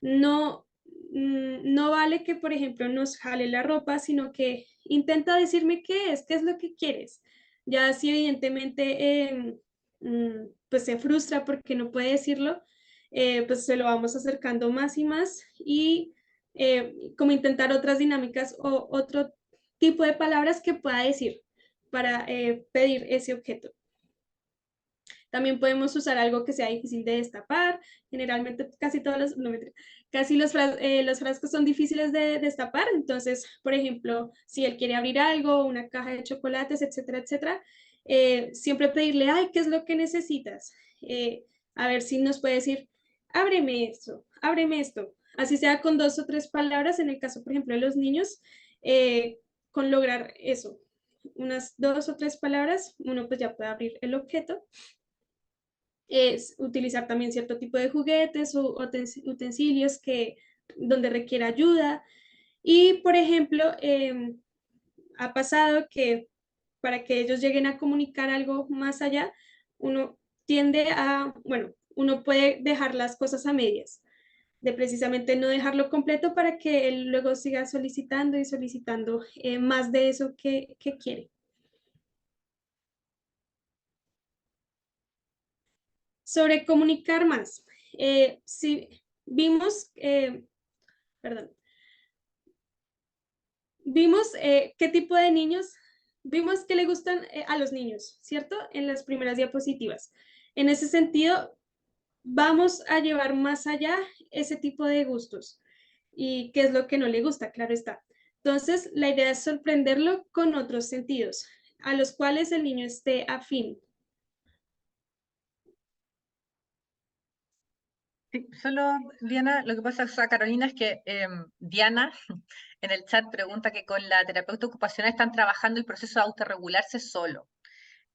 B: No, no vale que, por ejemplo, nos jale la ropa, sino que intenta decirme qué es lo que quieres. Ya si evidentemente pues se frustra porque no puede decirlo, pues se lo vamos acercando más y más y como intentar otras dinámicas o otro tipo de palabras que pueda decir para pedir ese objeto. También podemos usar algo que sea difícil de destapar. Generalmente casi todos los, no, casi los frascos son difíciles de destapar. Entonces, por ejemplo, si él quiere abrir algo, una caja de chocolates, etcétera, etcétera, siempre pedirle, ay, ¿qué es lo que necesitas? A ver si nos puede decir, ábreme esto, ábreme esto. Así sea con 2 o 3 palabras, en el caso, por ejemplo, de los niños, con lograr eso, unas 2 o 3 palabras, uno pues ya puede abrir el objeto. Es utilizar también cierto tipo de juguetes o utensilios donde requiera ayuda. Y, por ejemplo, ha pasado que para que ellos lleguen a comunicar algo más allá, uno tiende a, bueno, uno puede dejar las cosas a medias, de precisamente no dejarlo completo para que él luego siga solicitando y solicitando más de eso que quiere. Sobre comunicar más. Si vimos, perdón, vimos qué tipo de niños, vimos que le gustan a los niños, ¿cierto? En las primeras diapositivas. En ese sentido, vamos a llevar más allá ese tipo de gustos y qué es lo que no le gusta, claro está. Entonces, la idea es sorprenderlo con otros sentidos, a los cuales el niño esté afín.
A: Sí, solo, Diana, lo que pasa, o sea, Carolina, es que Diana en el chat pregunta que con la terapeuta ocupacional están trabajando el proceso de autorregularse solo.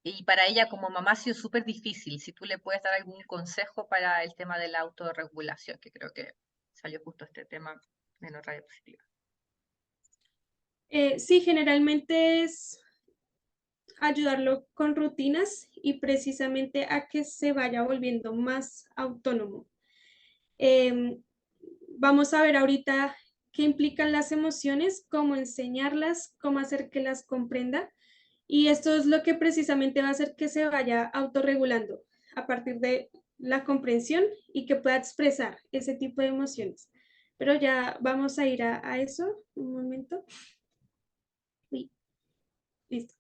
A: Y para ella como mamá ha sido súper difícil. Si tú le puedes dar algún consejo para el tema de la autorregulación, que creo que salió justo este tema en otra diapositiva.
B: Sí, generalmente es ayudarlo con rutinas y precisamente a que se vaya volviendo más autónomo. Vamos a ver ahorita qué implican las emociones, cómo enseñarlas, cómo hacer que las comprenda. Y esto es lo que precisamente va a hacer que se vaya autorregulando a partir de la comprensión y que pueda expresar ese tipo de emociones. Pero ya vamos a ir a eso. Un momento. Sí, listo.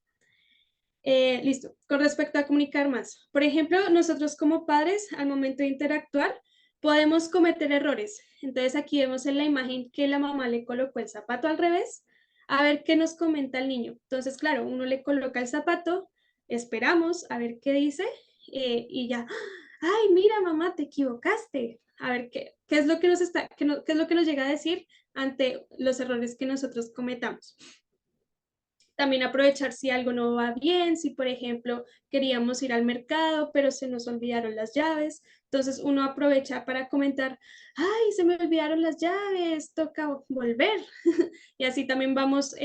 B: Listo. Con respecto a comunicar más. Por ejemplo, nosotros como padres, al momento de interactuar, podemos cometer errores. Entonces aquí vemos en la imagen que la mamá le colocó el zapato al revés. A ver qué nos comenta el niño. Entonces, claro, uno le coloca el zapato, esperamos a ver qué dice y ya, ay, mira, mamá, te equivocaste. A ver qué es lo que qué es lo que nos llega a decir ante los errores que nosotros cometamos. También aprovechar si algo no va bien, si por ejemplo queríamos ir al mercado, pero se nos olvidaron las llaves. Entonces uno aprovecha para comentar, ay, se me olvidaron las llaves, toca volver. Y así también vamos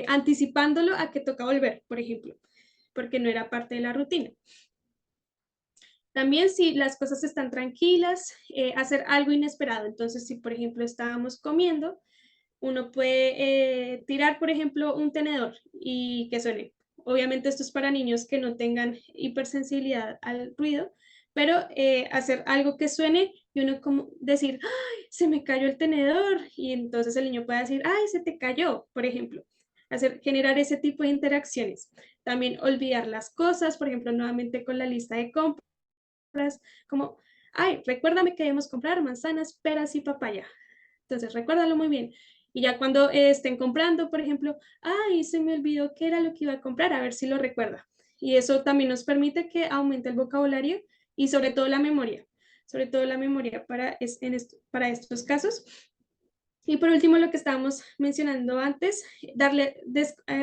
B: anticipándolo a que toca volver, por ejemplo, porque no era parte de la rutina. También si las cosas están tranquilas, hacer algo inesperado. Entonces, si por ejemplo estábamos comiendo, uno puede tirar, por ejemplo, un tenedor y que suene. Obviamente esto es para niños que no tengan hipersensibilidad al ruido, pero hacer algo que suene y uno como decir, ¡ay, se me cayó el tenedor! Y entonces el niño puede decir, ¡ay, se te cayó! Por ejemplo, generar ese tipo de interacciones. También olvidar las cosas, por ejemplo, nuevamente con la lista de compras, como, ¡ay, recuérdame que debemos comprar manzanas, peras y papaya! Entonces, recuérdalo muy bien. Y ya cuando estén comprando, por ejemplo, ay, se me olvidó qué era lo que iba a comprar, a ver si lo recuerda. Y eso también nos permite que aumente el vocabulario y sobre todo la memoria para estos casos. Y por último, lo que estábamos mencionando antes,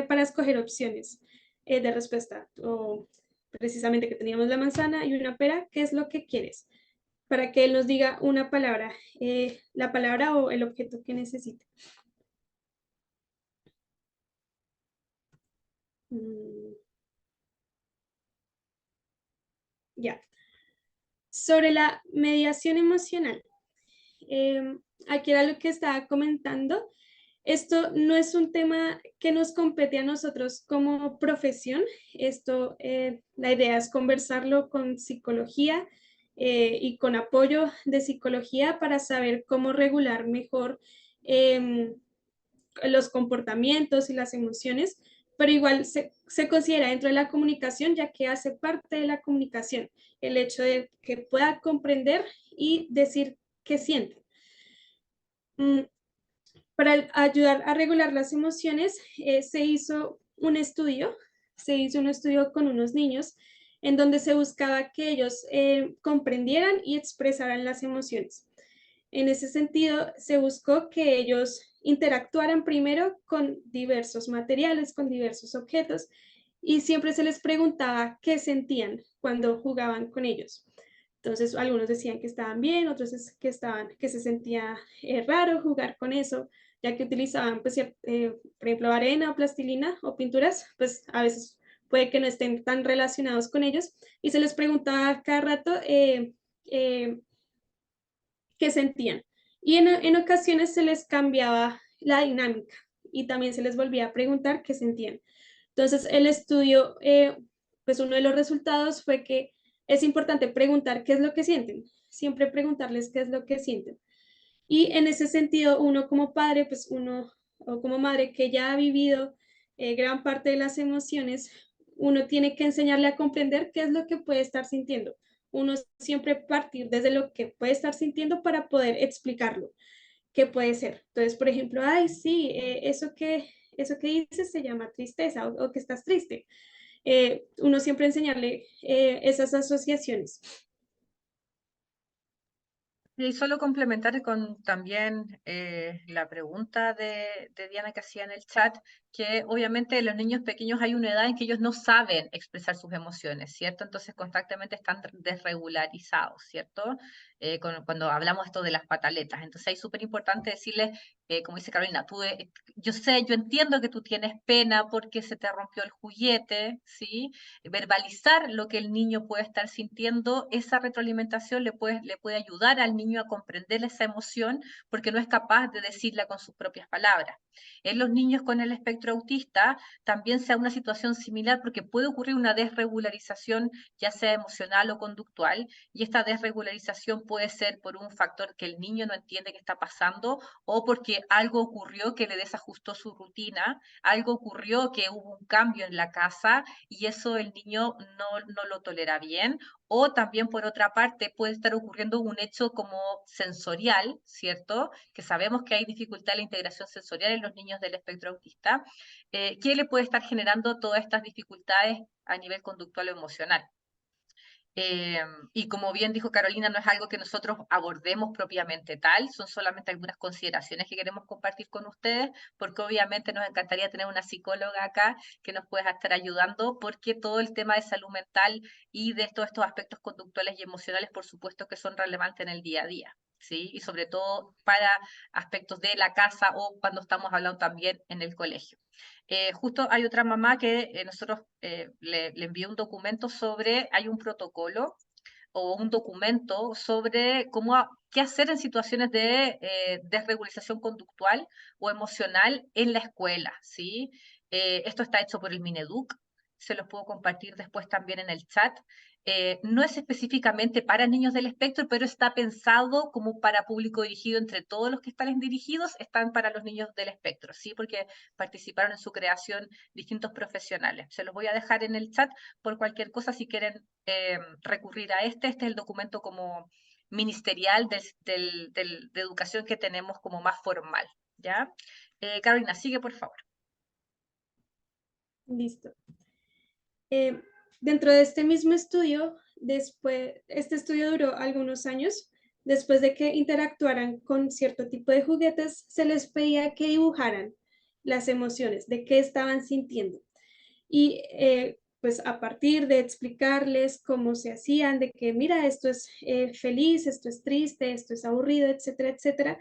B: para escoger opciones de respuesta, o precisamente que teníamos la manzana y una pera, ¿qué es lo que quieres? Para que él nos diga una palabra, la palabra o el objeto que necesite. Ya. Sobre la mediación emocional. Aquí era lo que estaba comentando. Esto no es un tema que nos compete a nosotros como profesión. Esto, la idea es conversarlo con psicología y con apoyo de psicología para saber cómo regular mejor los comportamientos y las emociones, pero igual se considera dentro de la comunicación, ya que hace parte de la comunicación el hecho de que pueda comprender y decir qué siente. Para ayudar a regular las emociones, se hizo un estudio con unos niños en donde se buscaba que ellos comprendieran y expresaran las emociones. En ese sentido, se buscó que ellos interactuaran primero con diversos materiales, con diversos objetos, y siempre se les preguntaba qué sentían cuando jugaban con ellos. Entonces, algunos decían que estaban bien, otros que se sentía raro jugar con eso, ya que utilizaban, pues, por ejemplo, arena o plastilina o pinturas, pues a veces puede que no estén tan relacionados con ellos, y se les preguntaba cada rato qué sentían. Y en ocasiones se les cambiaba la dinámica y también se les volvía a preguntar qué sentían. Entonces, el estudio, pues uno de los resultados fue que es importante preguntar qué es lo que sienten, siempre preguntarles qué es lo que sienten. Y en ese sentido, uno como padre, pues uno, o como madre que ya ha vivido gran parte de las emociones, uno tiene que enseñarle a comprender qué es lo que puede estar sintiendo. Uno siempre partir desde lo que puede estar sintiendo para poder explicarlo, qué puede ser. Entonces, por ejemplo, ay, sí, eso que dices se llama tristeza o que estás triste. Uno siempre enseñarle esas asociaciones.
A: Y solo complementar con también la pregunta de Diana que hacía en el chat, que obviamente los niños pequeños hay una edad en que ellos no saben expresar sus emociones, ¿cierto? Entonces constantemente están desregularizados, ¿cierto? Cuando hablamos esto de las pataletas. Entonces es súper importante decirles, como dice Carolina, yo entiendo que tú tienes pena porque se te rompió el juguete, ¿sí? Verbalizar lo que el niño puede estar sintiendo, esa retroalimentación le puede ayudar al niño a comprender esa emoción porque no es capaz de decirla con sus propias palabras. En los niños con el espectro autista también se da una situación similar porque puede ocurrir una desregularización ya sea emocional o conductual, y esta desregularización puede ser por un factor que el niño no entiende qué está pasando o porque algo ocurrió que le desajustó su rutina, algo ocurrió que hubo un cambio en la casa y eso el niño no lo tolera bien, o también por otra parte puede estar ocurriendo un hecho como sensorial, ¿cierto? Que sabemos que hay dificultad en la integración sensorial en los niños del espectro autista, que le puede estar generando todas estas dificultades a nivel conductual o emocional. Y como bien dijo Carolina, no es algo que nosotros abordemos propiamente tal, son solamente algunas consideraciones que queremos compartir con ustedes, porque obviamente nos encantaría tener una psicóloga acá que nos pueda estar ayudando, porque todo el tema de salud mental y de todos estos aspectos conductuales y emocionales, por supuesto que son relevantes en el día a día, ¿sí? Y sobre todo para aspectos de la casa o cuando estamos hablando también en el colegio. Justo hay otra mamá que nosotros le envió un documento sobre, hay un protocolo o un documento sobre qué hacer en situaciones de desregularización conductual o emocional en la escuela, ¿sí? Esto está hecho por el Mineduc, se los puedo compartir después también en el chat. No es específicamente para niños del espectro, pero está pensado como para público dirigido. Entre todos los que están dirigidos, están para los niños del espectro, ¿sí? Porque participaron en su creación distintos profesionales. Se los voy a dejar en el chat por cualquier cosa si quieren recurrir a este es el documento como ministerial de educación que tenemos como más formal, ¿ya? Carolina, sigue por favor.
B: Listo. Dentro de este mismo estudio, este estudio duró algunos años. Después de que interactuaran con cierto tipo de juguetes, se les pedía que dibujaran las emociones, de qué estaban sintiendo. Y pues a partir de explicarles cómo se hacían, de que mira, esto es feliz, esto es triste, esto es aburrido, etcétera, etcétera,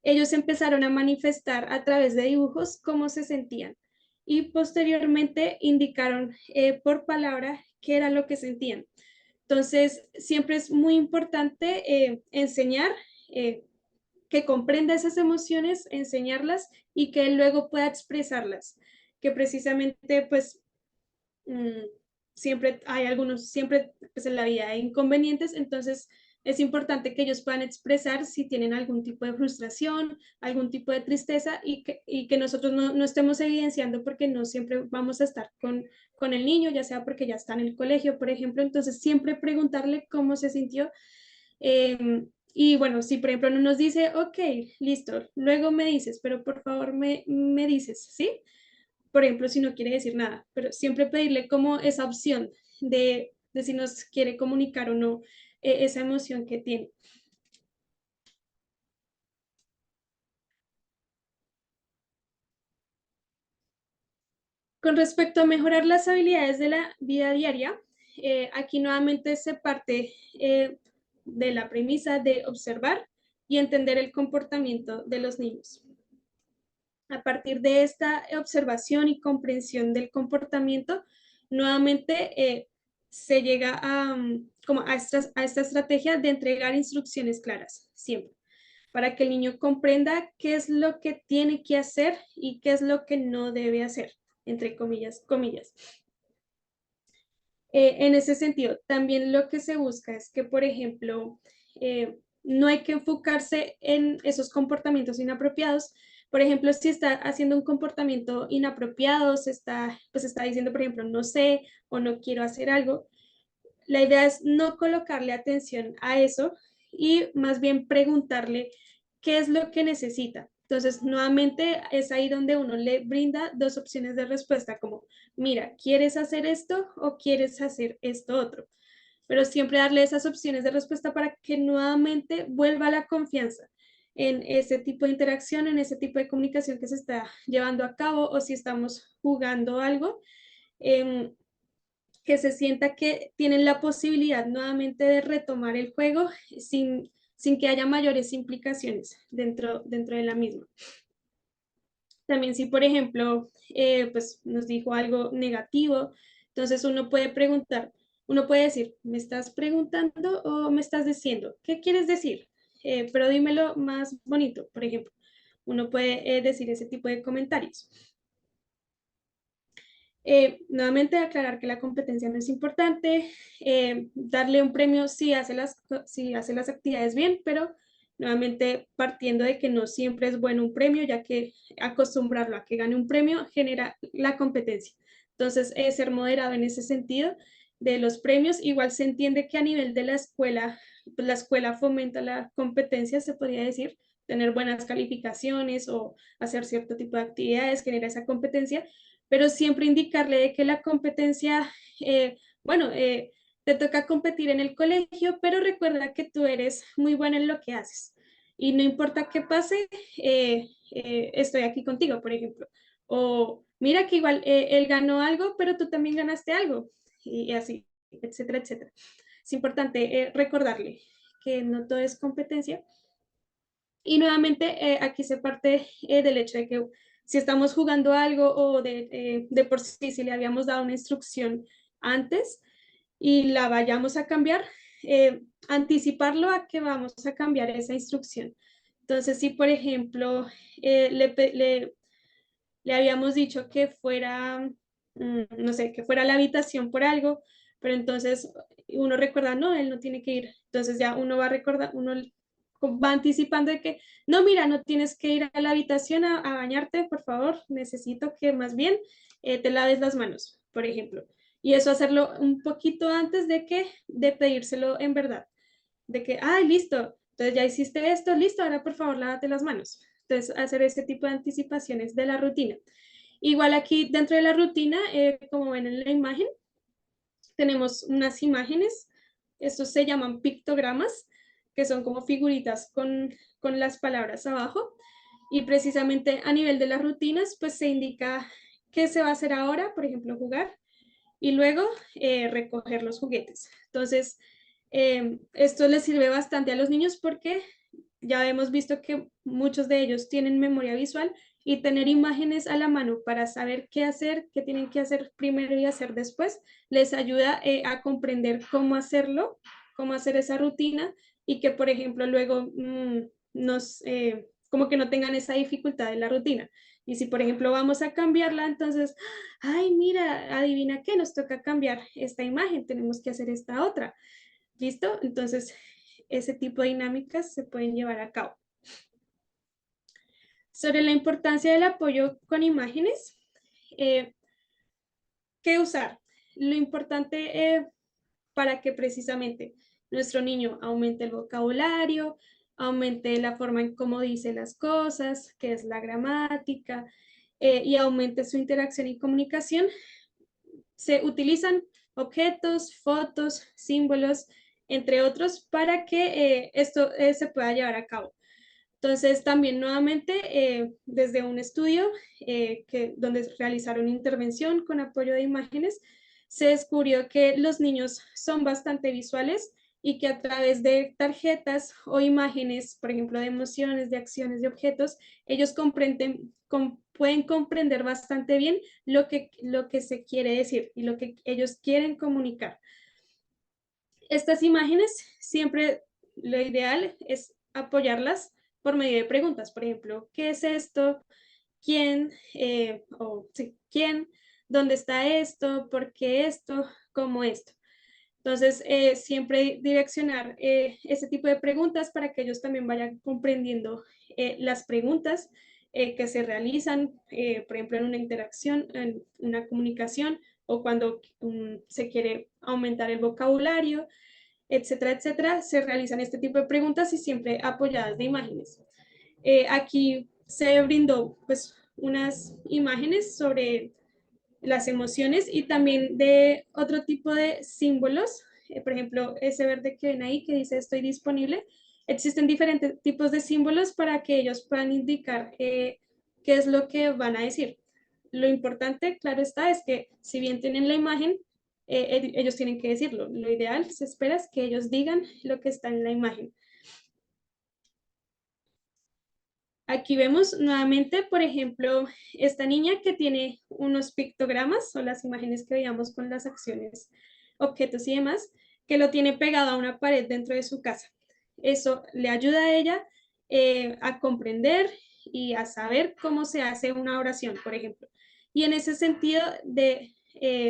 B: ellos empezaron a manifestar a través de dibujos cómo se sentían y posteriormente indicaron por palabra qué era lo que sentían. Entonces, siempre es muy importante enseñar, que comprenda esas emociones, enseñarlas y que él luego pueda expresarlas, que precisamente pues siempre hay algunos, siempre pues, en la vida hay inconvenientes, entonces es importante que ellos puedan expresar si tienen algún tipo de frustración, algún tipo de tristeza y que nosotros no estemos evidenciando porque no siempre vamos a estar con el niño, ya sea porque ya está en el colegio, por ejemplo, entonces siempre preguntarle cómo se sintió. Y bueno, si por ejemplo no nos dice, ok, listo, luego me dices, pero por favor me dices, ¿sí? Por ejemplo, si no quiere decir nada, pero siempre pedirle como esa opción de si nos quiere comunicar o no esa emoción que tiene. Con respecto a mejorar las habilidades de la vida diaria, aquí nuevamente se parte de la premisa de observar y entender el comportamiento de los niños. A partir de esta observación y comprensión del comportamiento, nuevamente se llega como a esta estrategia de entregar instrucciones claras, siempre, para que el niño comprenda qué es lo que tiene que hacer y qué es lo que no debe hacer, entre comillas, comillas. En ese sentido, también lo que se busca es que, por ejemplo, no hay que enfocarse en esos comportamientos inapropiados. Por ejemplo, si está haciendo un comportamiento inapropiado, pues está diciendo, por ejemplo, no sé o no quiero hacer algo, la idea es no colocarle atención a eso y más bien preguntarle qué es lo que necesita. Entonces, nuevamente es ahí donde uno le brinda dos opciones de respuesta, como, mira, ¿quieres hacer esto o quieres hacer esto otro? Pero siempre darle esas opciones de respuesta para que nuevamente vuelva la confianza en ese tipo de interacción, en ese tipo de comunicación que se está llevando a cabo o si estamos jugando algo. Que se sienta que tienen la posibilidad nuevamente de retomar el juego sin que haya mayores implicaciones dentro de la misma. También si, por ejemplo, pues nos dijo algo negativo, entonces uno puede preguntar, uno puede decir, ¿me estás preguntando o me estás diciendo? ¿Qué quieres decir? Pero dímelo más bonito, por ejemplo. Uno puede decir ese tipo de comentarios. Nuevamente aclarar que la competencia no es importante, darle un premio si hace las actividades bien, pero nuevamente partiendo de que no siempre es bueno un premio, ya que acostumbrarlo a que gane un premio genera la competencia. Entonces, ser moderado en ese sentido de los premios, igual se entiende que a nivel de pues la escuela fomenta la competencia, se podría decir, tener buenas calificaciones o hacer cierto tipo de actividades, genera esa competencia, pero siempre indicarle de que la competencia, bueno, te toca competir en el colegio, pero recuerda que tú eres muy bueno en lo que haces. Y no importa qué pase, estoy aquí contigo, por ejemplo. O mira que igual él ganó algo, pero tú también ganaste algo. Y así, etcétera, etcétera. Es importante recordarle que no todo es competencia. Y nuevamente aquí se parte del hecho de que si estamos jugando algo o de por sí, si le habíamos dado una instrucción antes y la vayamos a cambiar, anticiparlo a que vamos a cambiar esa instrucción. Entonces, si por ejemplo le habíamos dicho que fuera, no sé, que fuera a la habitación por algo, pero entonces uno recuerda, no, él no tiene que ir. Entonces ya uno va a recordar, uno va anticipando de que, no, mira, no tienes que ir a la habitación a bañarte, por favor, necesito que más bien te laves las manos, por ejemplo. Y eso hacerlo un poquito antes de pedírselo en verdad, de que, ay, listo, entonces ya hiciste esto, listo, ahora por favor lávate las manos. Entonces, hacer este tipo de anticipaciones de la rutina. Igual aquí dentro de la rutina, como ven en la imagen, tenemos unas imágenes, estos se llaman pictogramas, que son como figuritas con las palabras abajo. Y precisamente a nivel de las rutinas, pues se indica qué se va a hacer ahora, por ejemplo, jugar, y luego recoger los juguetes. Entonces, esto les sirve bastante a los niños porque ya hemos visto que muchos de ellos tienen memoria visual y tener imágenes a la mano para saber qué hacer, qué tienen que hacer primero y hacer después, les ayuda a comprender cómo hacerlo, cómo hacer esa rutina y que, por ejemplo, luego como que no tengan esa dificultad en la rutina. Y si, por ejemplo, vamos a cambiarla, entonces, ay, mira, adivina qué, nos toca cambiar esta imagen, tenemos que hacer esta otra. ¿Listo? Entonces, ese tipo de dinámicas se pueden llevar a cabo. Sobre la importancia del apoyo con imágenes, ¿qué usar? Lo importante para que precisamente nuestro niño aumente el vocabulario, aumente la forma en cómo dice las cosas, que es la gramática, y aumente su interacción y comunicación, se utilizan objetos, fotos, símbolos, entre otros, para que esto se pueda llevar a cabo. Entonces, también nuevamente, desde un estudio donde realizaron intervención con apoyo de imágenes, se descubrió que los niños son bastante visuales y que a través de tarjetas o imágenes, por ejemplo, de emociones, de acciones, de objetos, ellos pueden comprender bastante bien lo que se quiere decir y lo que ellos quieren comunicar. Estas imágenes siempre lo ideal es apoyarlas por medio de preguntas. Por ejemplo, ¿qué es esto? ¿Quién? ¿Quién? ¿Dónde está esto? ¿Por qué esto? ¿Cómo esto? Entonces, siempre direccionar ese tipo de preguntas para que ellos también vayan comprendiendo las preguntas que se realizan, por ejemplo, en una interacción, en una comunicación o cuando se quiere aumentar el vocabulario, etcétera, etcétera, se realizan este tipo de preguntas y siempre apoyadas de imágenes. Aquí se brindó pues unas imágenes sobre las emociones y también de otro tipo de símbolos, por ejemplo, ese verde que ven ahí que dice estoy disponible. Existen diferentes tipos de símbolos para que ellos puedan indicar qué es lo que van a decir. Lo importante, claro está, es que si bien tienen la imagen, ellos tienen que decirlo. Lo ideal, se espera, es que ellos digan lo que está en la imagen. Aquí vemos nuevamente, por ejemplo, esta niña que tiene unos pictogramas o las imágenes que veíamos con las acciones, objetos y demás, que lo tiene pegado a una pared dentro de su casa. Eso le ayuda a ella a comprender y a saber cómo se hace una oración, por ejemplo. Y en ese sentido de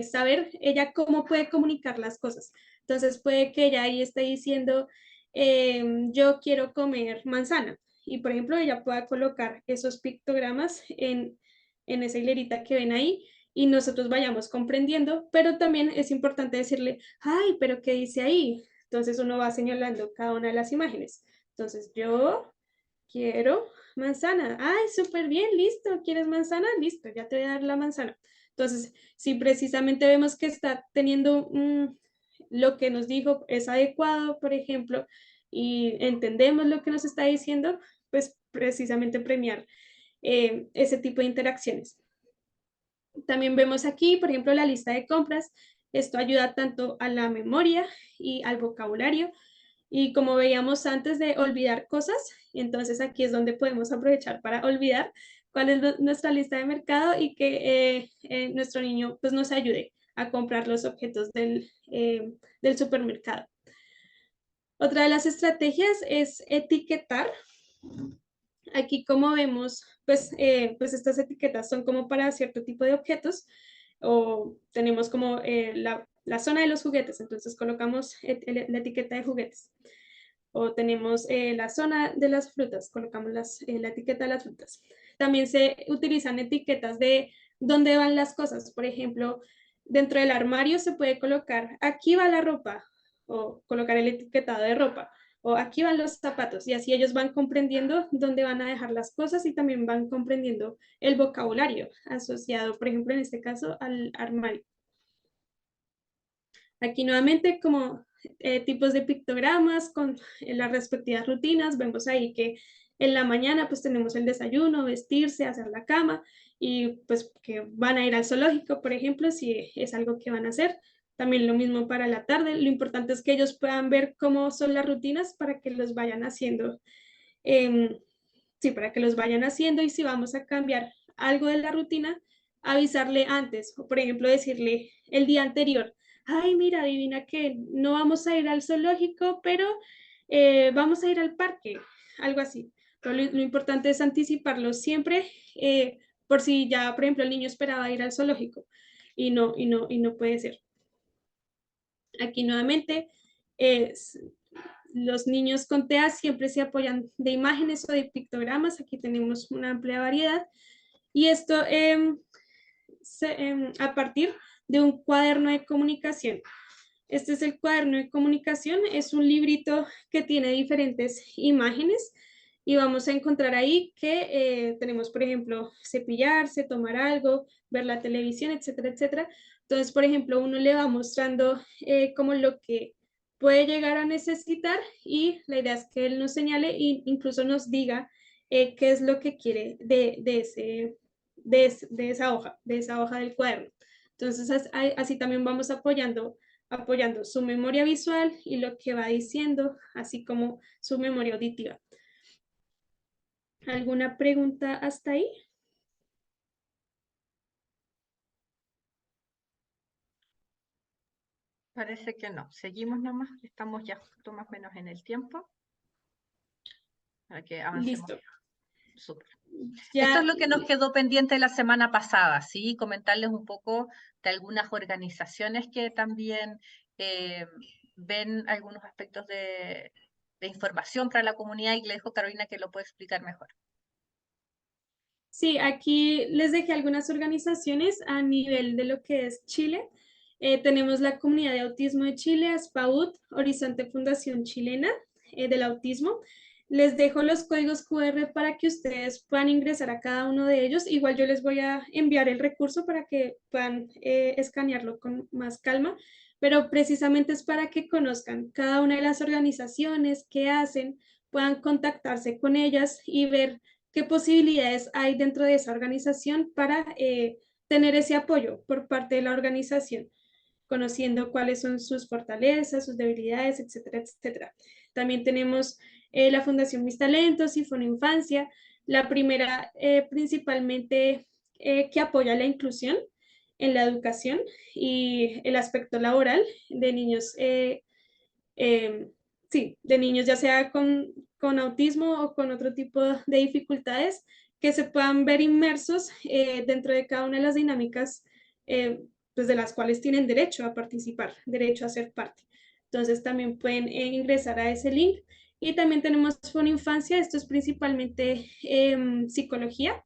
B: saber ella cómo puede comunicar las cosas. Entonces puede que ella ahí esté diciendo, yo quiero comer manzana y, por ejemplo, ella pueda colocar esos pictogramas en esa hilerita que ven ahí y nosotros vayamos comprendiendo, pero también es importante decirle, ay, pero ¿qué dice ahí? Entonces uno va señalando cada una de las imágenes. Entonces, yo quiero manzana. Ay, súper bien, listo. ¿Quieres manzana? Listo, ya te voy a dar la manzana. Entonces, si precisamente vemos que está teniendo lo que nos dijo es adecuado, por ejemplo, y entendemos lo que nos está diciendo, pues precisamente premiar ese tipo de interacciones. También vemos aquí, por ejemplo, la lista de compras. Esto ayuda tanto a la memoria y al vocabulario. Y como veíamos antes de olvidar cosas, entonces aquí es donde podemos aprovechar para olvidar cuál es nuestra lista de mercado y que nuestro niño pues, nos ayude a comprar los objetos del supermercado. Otra de las estrategias es etiquetar. Aquí como vemos, pues estas etiquetas son como para cierto tipo de objetos o tenemos como la zona de los juguetes, entonces colocamos la etiqueta de juguetes. O tenemos la zona de las frutas, colocamos la etiqueta de las frutas. También se utilizan etiquetas de dónde van las cosas. Por ejemplo, dentro del armario se puede colocar, aquí va la ropa, o colocar el etiquetado de ropa, o aquí van los zapatos, y así ellos van comprendiendo dónde van a dejar las cosas y también van comprendiendo el vocabulario asociado, por ejemplo, en este caso, al armario. Aquí nuevamente como tipos de pictogramas con las respectivas rutinas, vemos ahí que en la mañana pues tenemos el desayuno, vestirse, hacer la cama y pues que van a ir al zoológico, por ejemplo, si es algo que van a hacer. También lo mismo para la tarde, lo importante es que ellos puedan ver cómo son las rutinas para que los vayan haciendo. Sí, para que los vayan haciendo y si vamos a cambiar algo de la rutina, avisarle antes, o por ejemplo decirle el día anterior, ay, mira, adivina que no vamos a ir al zoológico, pero vamos a ir al parque, algo así. Pero lo importante es anticiparlo siempre, por si ya, por ejemplo, el niño esperaba ir al zoológico y no puede ser. Aquí nuevamente, los niños con TEA siempre se apoyan de imágenes o de pictogramas. Aquí tenemos una amplia variedad. Y esto a partir de un cuaderno de comunicación. Este es el cuaderno de comunicación. Es un librito que tiene diferentes imágenes. Y vamos a encontrar ahí que tenemos, por ejemplo, cepillarse, tomar algo, ver la televisión, etcétera, etcétera. Entonces, por ejemplo, uno le va mostrando como lo que puede llegar a necesitar y la idea es que él nos señale e incluso nos diga qué es lo que quiere de esa hoja del cuaderno. Entonces, así también vamos apoyando su memoria visual y lo que va diciendo, así como su memoria auditiva. ¿Alguna pregunta hasta ahí?
A: Parece que no. Seguimos nomás, estamos ya justo más o menos en el tiempo para que avancemos.
B: Listo.
A: Súper. Esto es
B: Ya,
A: lo que nos quedó pendiente la semana pasada, ¿sí? Comentarles un poco de algunas organizaciones que también ven algunos aspectos de información para la comunidad y le dejo a Carolina que lo puede explicar mejor.
B: sí, aquí les dejé algunas organizaciones a nivel de lo que es Chile. Tenemos la Comunidad de Autismo de Chile, ASPAUT, Horizonte Fundación Chilena del Autismo. Les dejo los códigos QR para que ustedes puedan ingresar a cada uno de ellos. Igual yo les voy a enviar el recurso para que puedan escanearlo con más calma, pero precisamente es para que conozcan cada una de las organizaciones, qué hacen, puedan contactarse con ellas y ver qué posibilidades hay dentro de esa organización para tener ese apoyo por parte de la organización, conociendo cuáles son sus fortalezas, sus debilidades, etcétera, etcétera. También tenemos la Fundación Mis Talentos y Fonoinfancia, la primera principalmente que apoya la inclusión en la educación y el aspecto laboral de niños sí, de niños, ya sea con autismo o con otro tipo de dificultades, que se puedan ver inmersos dentro de cada una de las dinámicas pues de las cuales tienen derecho a participar, derecho a ser parte. Entonces también pueden ingresar a ese link. Y también tenemos Fonoinfancia, esto es principalmente psicología,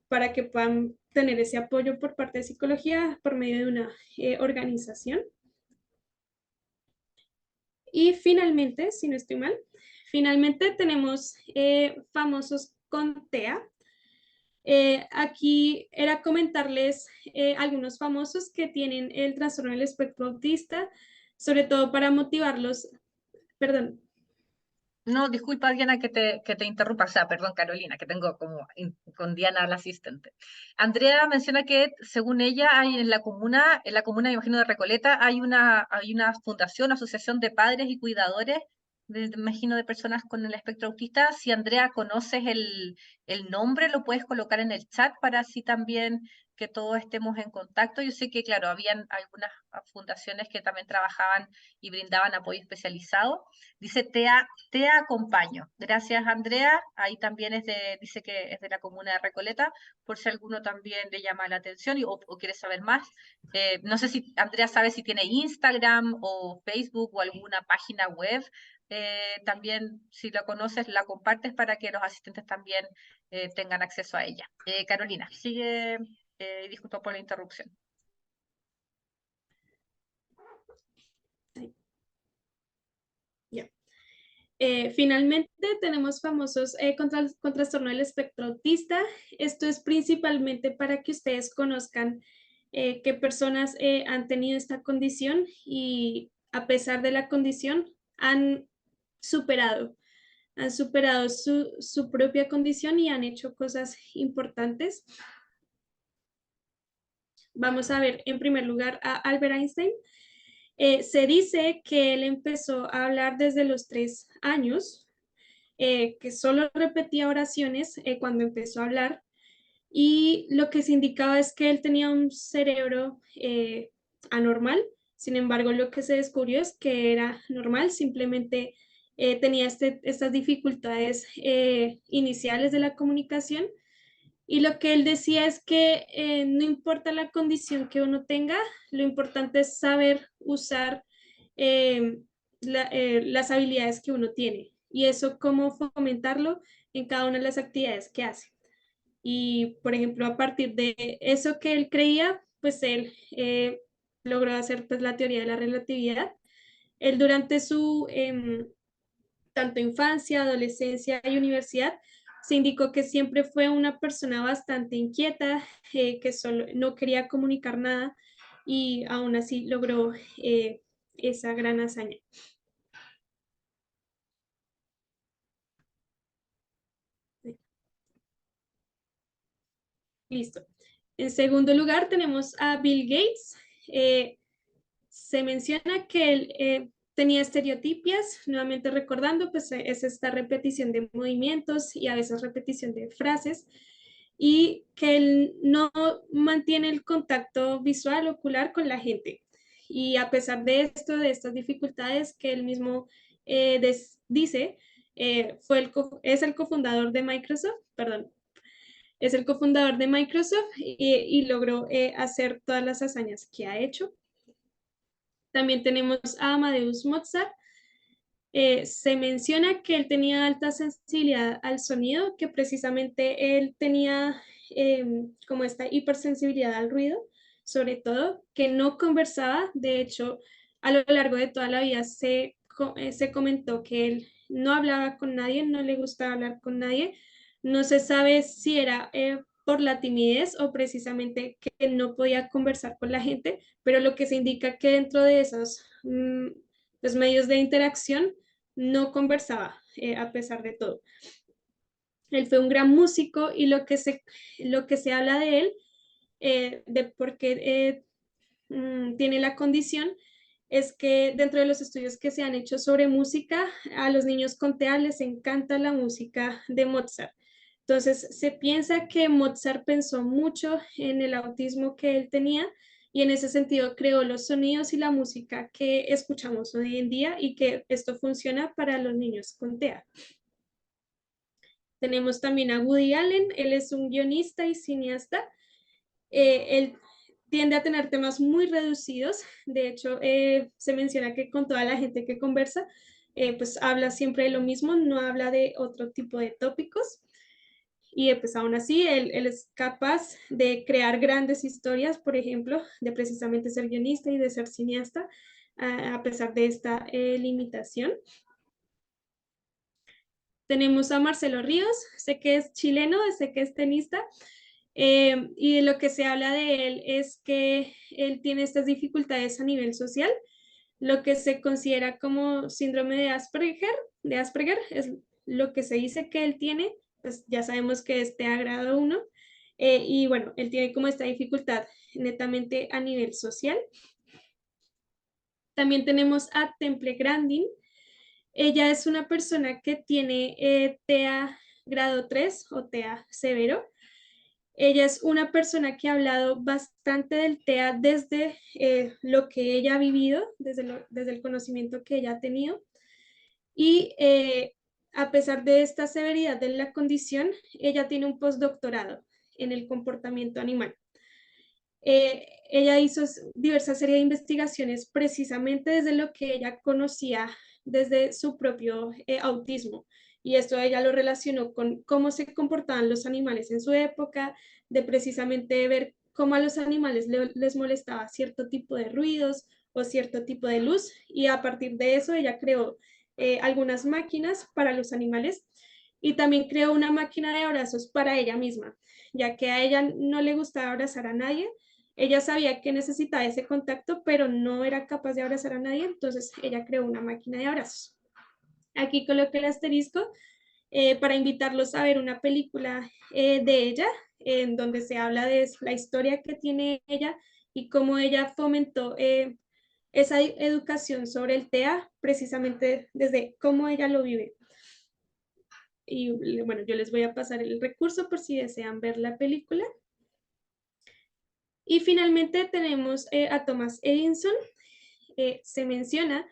B: para que puedan tener ese apoyo por parte de psicología por medio de una organización. Y finalmente, si no estoy mal, finalmente tenemos famosos con TEA. Aquí era comentarles algunos famosos que tienen el trastorno del espectro autista, sobre todo para motivarlos, perdón.
A: No, disculpa Diana que te interrumpa, o sea, perdón Carolina, que tengo como con Diana la asistente. Andrea menciona que según ella hay en la comuna me imagino de Recoleta, hay una fundación, asociación de padres y cuidadores, me imagino de personas con el espectro autista. Si Andrea conoces el nombre, lo puedes colocar en el chat para así también que todos estemos en contacto. Yo sé que, claro, habían algunas fundaciones que también trabajaban y brindaban apoyo especializado. Dice te acompaño. Gracias, Andrea. Ahí también dice que es de la comuna de Recoleta, por si alguno también le llama la atención o quiere saber más. No sé si Andrea sabe si tiene Instagram o Facebook o alguna página web. También, si la conoces, la compartes para que los asistentes también tengan acceso a ella. Carolina, sigue. Disculpa por la interrupción.
B: Ya. Finalmente, tenemos famosos con trastorno del espectro autista. Esto es principalmente para que ustedes conozcan qué personas han tenido esta condición y a pesar de la condición han superado, han superado su propia condición y han hecho cosas importantes. Vamos a ver en primer lugar a Albert Einstein. Se dice que él empezó a hablar desde los 3 años, que solo repetía oraciones cuando empezó a hablar y lo que se indicaba es que él tenía un cerebro anormal. Sin embargo, lo que se descubrió es que era normal, simplemente tenía estas dificultades iniciales de la comunicación y lo que él decía es que no importa la condición que uno tenga, lo importante es saber usar eh, las habilidades que uno tiene y eso cómo fomentarlo en cada una de las actividades que hace. Y, por ejemplo, a partir de eso que él creía, pues él logró hacer pues, la teoría de la relatividad. Él durante su tanto infancia, adolescencia y universidad, se indicó que siempre fue una persona bastante inquieta, que solo no quería comunicar nada y aún así logró esa gran hazaña. Listo. En segundo lugar tenemos a Bill Gates. Se menciona que él tenía estereotipias, nuevamente recordando, pues es esta repetición de movimientos y a veces repetición de frases, y que él no mantiene el contacto visual ocular con la gente. Y a pesar de esto, de estas dificultades que él mismo dice, es el cofundador de Microsoft, perdón, es el cofundador de Microsoft y logró hacer todas las hazañas que ha hecho. También tenemos a Amadeus Mozart. Se menciona que él tenía alta sensibilidad al sonido, que precisamente él tenía como esta hipersensibilidad al ruido, sobre todo, que no conversaba. De hecho, a lo largo de toda la vida se comentó que él no hablaba con nadie, no le gustaba hablar con nadie. No se sabe si era por la timidez o precisamente que él no podía conversar con la gente, pero lo que se indica que dentro de esos los medios de interacción no conversaba a pesar de todo. Él fue un gran músico y lo que se habla de él, de por qué tiene la condición, es que dentro de los estudios que se han hecho sobre música, a los niños con TEA les encanta la música de Mozart. Entonces, se piensa que Mozart pensó mucho en el autismo que él tenía y en ese sentido creó los sonidos y la música que escuchamos hoy en día y que esto funciona para los niños con TEA. Tenemos también a Woody Allen, él es un guionista y cineasta. Él tiende a tener temas muy reducidos, de hecho se menciona que con toda la gente que conversa, pues habla siempre de lo mismo, no habla de otro tipo de tópicos. Y pues aún así, él es capaz de crear grandes historias, por ejemplo, de precisamente ser guionista y de ser cineasta, a pesar de esta limitación. Tenemos a Marcelo Ríos, sé que es chileno, sé que es tenista, y lo que se habla de él es que él tiene estas dificultades a nivel social, lo que se considera como síndrome de Asperger es lo que se dice que él tiene, pues ya sabemos que es TEA grado 1, y bueno, él tiene como esta dificultad netamente a nivel social. También tenemos a Temple Grandin. Ella es una persona que tiene TEA grado 3 o TEA severo. Ella es una persona que ha hablado bastante del TEA desde lo que ella ha vivido, desde el conocimiento que ella ha tenido. Y a pesar de esta severidad de la condición, ella tiene un postdoctorado en el comportamiento animal. Ella hizo diversas series de investigaciones precisamente desde lo que ella conocía desde su propio autismo. Y esto ella lo relacionó con cómo se comportaban los animales en su época, de precisamente ver cómo a los animales les molestaba cierto tipo de ruidos o cierto tipo de luz. Y a partir de eso ella creó algunas máquinas para los animales y también creó una máquina de abrazos para ella misma, ya que a ella no le gustaba abrazar a nadie. Ella sabía que necesitaba ese contacto, pero no era capaz de abrazar a nadie, entonces ella creó una máquina de abrazos. Aquí coloqué el asterisco para invitarlos a ver una película de ella, en donde se habla de la historia que tiene ella y cómo ella fomentó esa educación sobre el TEA, precisamente desde cómo ella lo vive. Y bueno, yo les voy a pasar el recurso por si desean ver la película. Y finalmente tenemos a Thomas Edison. Se menciona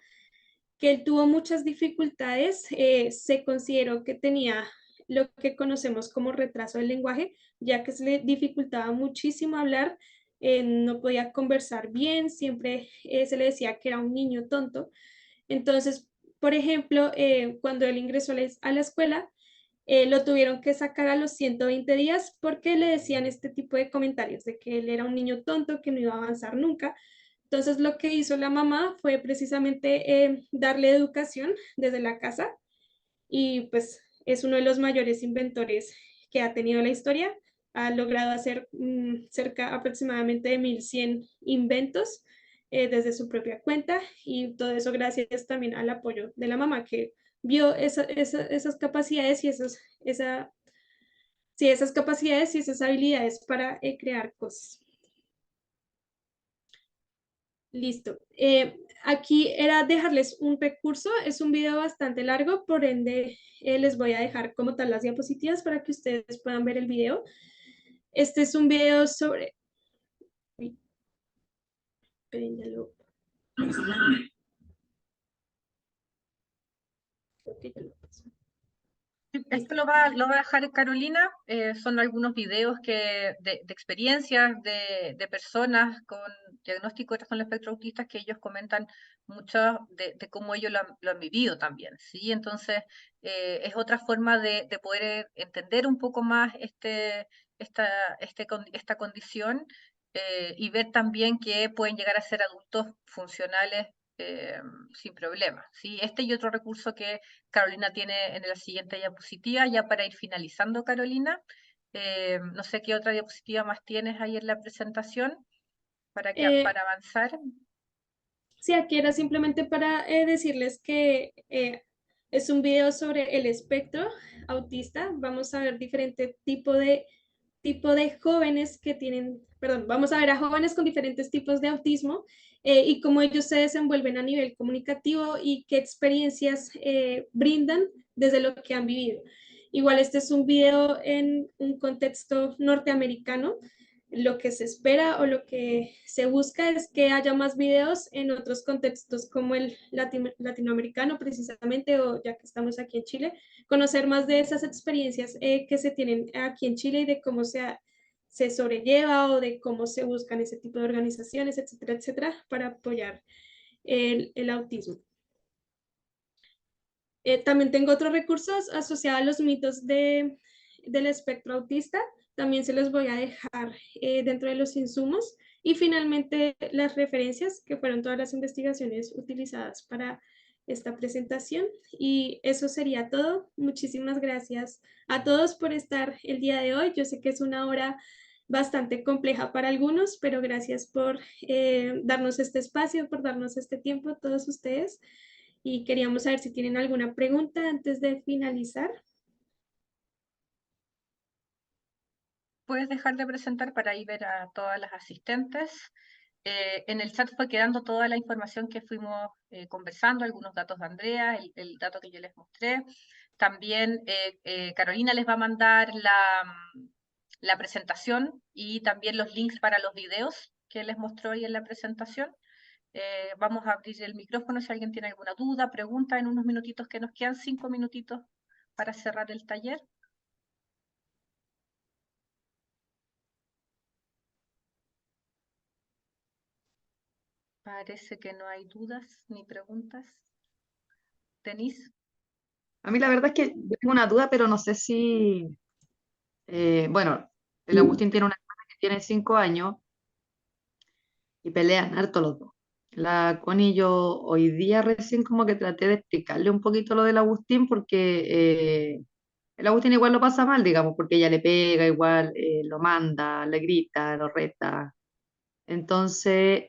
B: que él tuvo muchas dificultades, se consideró que tenía lo que conocemos como retraso del lenguaje, ya que se le dificultaba muchísimo hablar, no podía conversar bien, siempre se le decía que era un niño tonto. Entonces, por ejemplo, cuando él ingresó a la escuela, lo tuvieron que sacar a los 120 días porque le decían este tipo de comentarios, de que él era un niño tonto, que no iba a avanzar nunca. Entonces lo que hizo la mamá fue precisamente darle educación desde la casa y pues es uno de los mayores inventores que ha tenido la historia. Ha logrado hacer cerca aproximadamente de 1100 inventos desde su propia cuenta y todo eso gracias también al apoyo de la mamá que vio esas capacidades y esas capacidades y esas habilidades para crear cosas. Listo. Aquí era dejarles un recurso, es un video bastante largo, por ende les voy a dejar como tal las diapositivas para que ustedes puedan ver el video. Este es un video sobre... Uy, esperen, ya lo... creo que ya lo paso.
A: Esto lo va a dejar Carolina. Son algunos videos de experiencias de personas con diagnóstico de trastorno del espectro autista que ellos comentan mucho de cómo ellos lo han vivido también, ¿sí? Entonces, es otra forma de poder entender un poco más esta condición y ver también que pueden llegar a ser adultos funcionales sin problema, ¿sí? Este y otro recurso que Carolina tiene en la siguiente diapositiva, ya para ir finalizando, Carolina. No sé qué otra diapositiva más tienes ahí en la presentación para avanzar.
B: Sí, aquí era simplemente para decirles que es un video sobre el espectro autista. Vamos a ver diferente tipo de jóvenes que tienen, perdón, vamos a ver a jóvenes con diferentes tipos de autismo y cómo ellos se desenvuelven a nivel comunicativo y qué experiencias brindan desde lo que han vivido. Igual este es un video en un contexto norteamericano. Lo que se espera o lo que se busca es que haya más videos en otros contextos como el latinoamericano precisamente, o ya que estamos aquí en Chile, conocer más de esas experiencias que se tienen aquí en Chile y de cómo se sobrelleva o de cómo se buscan ese tipo de organizaciones, etcétera, etcétera, para apoyar el autismo. También tengo otros recursos asociados a los mitos del espectro autista. También se los voy a dejar dentro de los insumos. Y finalmente las referencias, que fueron todas las investigaciones utilizadas para esta presentación. Y eso sería todo. Muchísimas gracias a todos por estar el día de hoy. Yo sé que es una hora bastante compleja para algunos, pero gracias por darnos este espacio, por darnos este tiempo a todos ustedes y queríamos saber si tienen alguna pregunta antes de finalizar.
A: Puedes dejar de presentar para ahí ver a todas las asistentes. En el chat fue quedando toda la información que fuimos conversando, algunos datos de Andrea, el dato que yo les mostré. También Carolina les va a mandar la presentación y también los links para los videos que les mostró ahí en la presentación. Vamos a abrir el micrófono si alguien tiene alguna duda, pregunta en unos minutitos que nos quedan, 5 minutitos para cerrar el taller. Parece que no hay dudas ni preguntas. Denise.
D: A mí la verdad es que yo tengo una duda, pero no sé si, bueno, el Agustín tiene una hermana que tiene 5 años y pelean harto los dos. La Connie, yo hoy día recién como que traté de explicarle un poquito lo del Agustín, porque el Agustín igual lo pasa mal, digamos, porque ella le pega, igual lo manda, le grita, lo reta. Entonces,